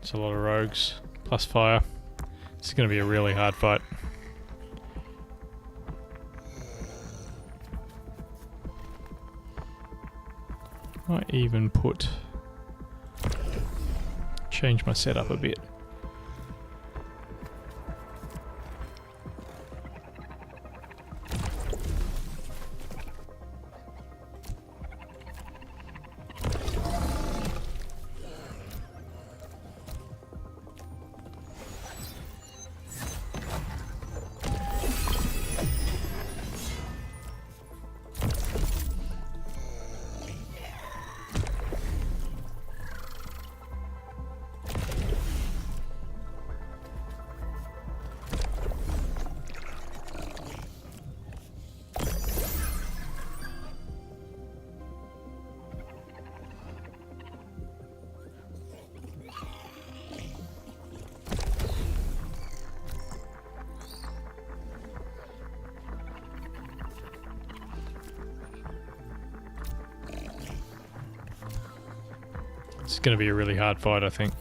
it's a lot of rogues plus fire. This is going to be a really hard fight. Might even change my setup a bit. It's going to be a really hard fight, I think.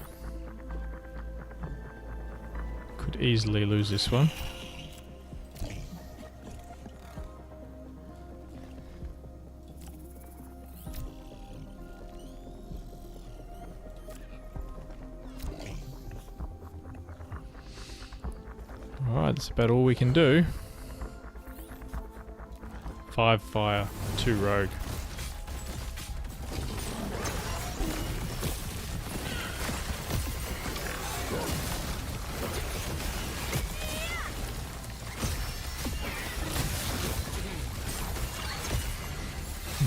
Could easily lose this one. Alright, that's about all we can do. 5 fire, 2 rogue.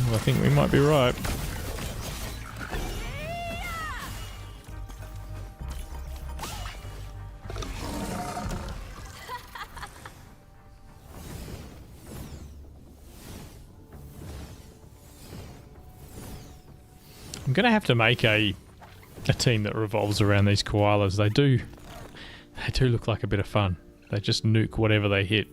Well, I think we might be right. I'm gonna have to make a team that revolves around these koalas. They do look like a bit of fun. They just nuke whatever they hit.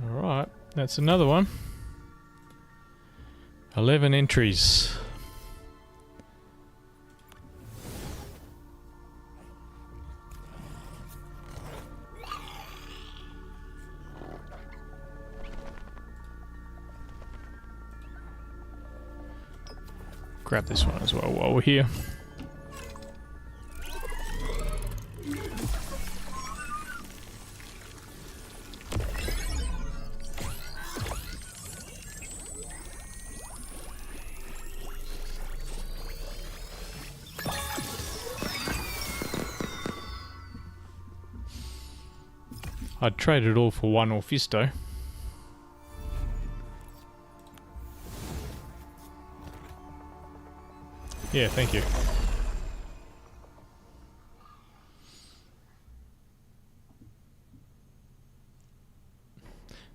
Alright, that's another one. 11 entries. Grab this one as well while we're here. I'd trade it all for one Orphisto. Yeah, thank you.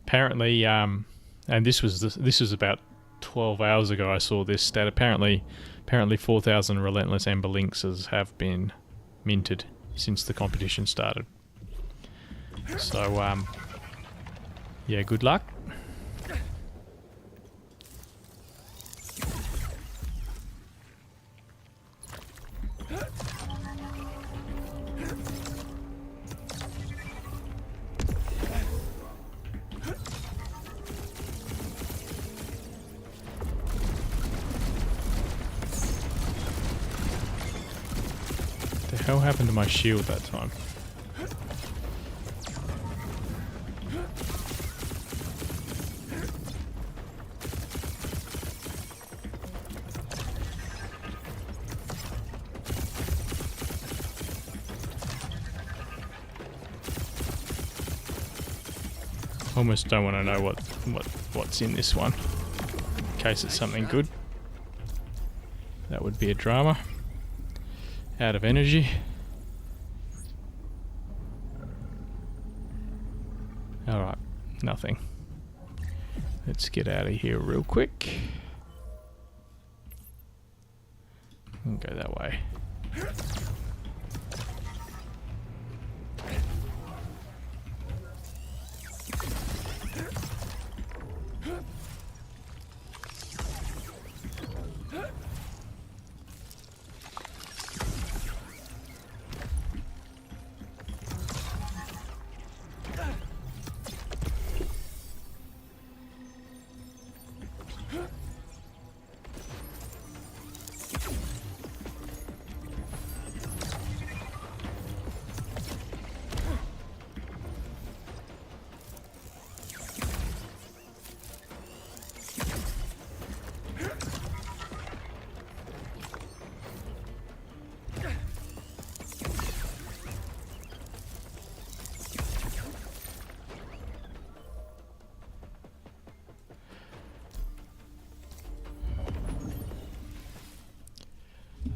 Apparently, and this was about 12 hours ago. I saw this stat. Apparently 4,000 Relentless Amber Lynxes have been minted since the competition started. So, yeah, good luck. What the hell happened to my shield that time? Almost don't want to know what's in this one, in case it's something good. That would be a drama. Out of energy. Alright, nothing. Let's get out of here real quick. And go that way.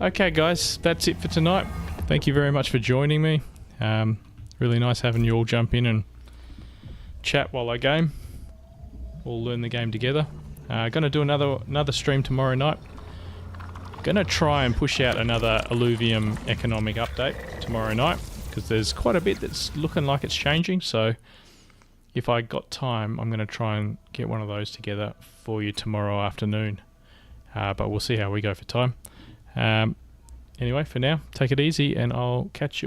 Okay guys, that's it for tonight. Thank you very much for joining me. Really nice having you all jump in and chat while I game. We'll learn the game together. Gonna do another stream tomorrow night. Gonna try and push out another Illuvium economic update tomorrow night, because there's quite a bit that's looking like it's changing, so if I got time, I'm gonna try and get one of those together for you tomorrow afternoon. But we'll see how we go for time. Anyway, for now, take it easy and I'll catch you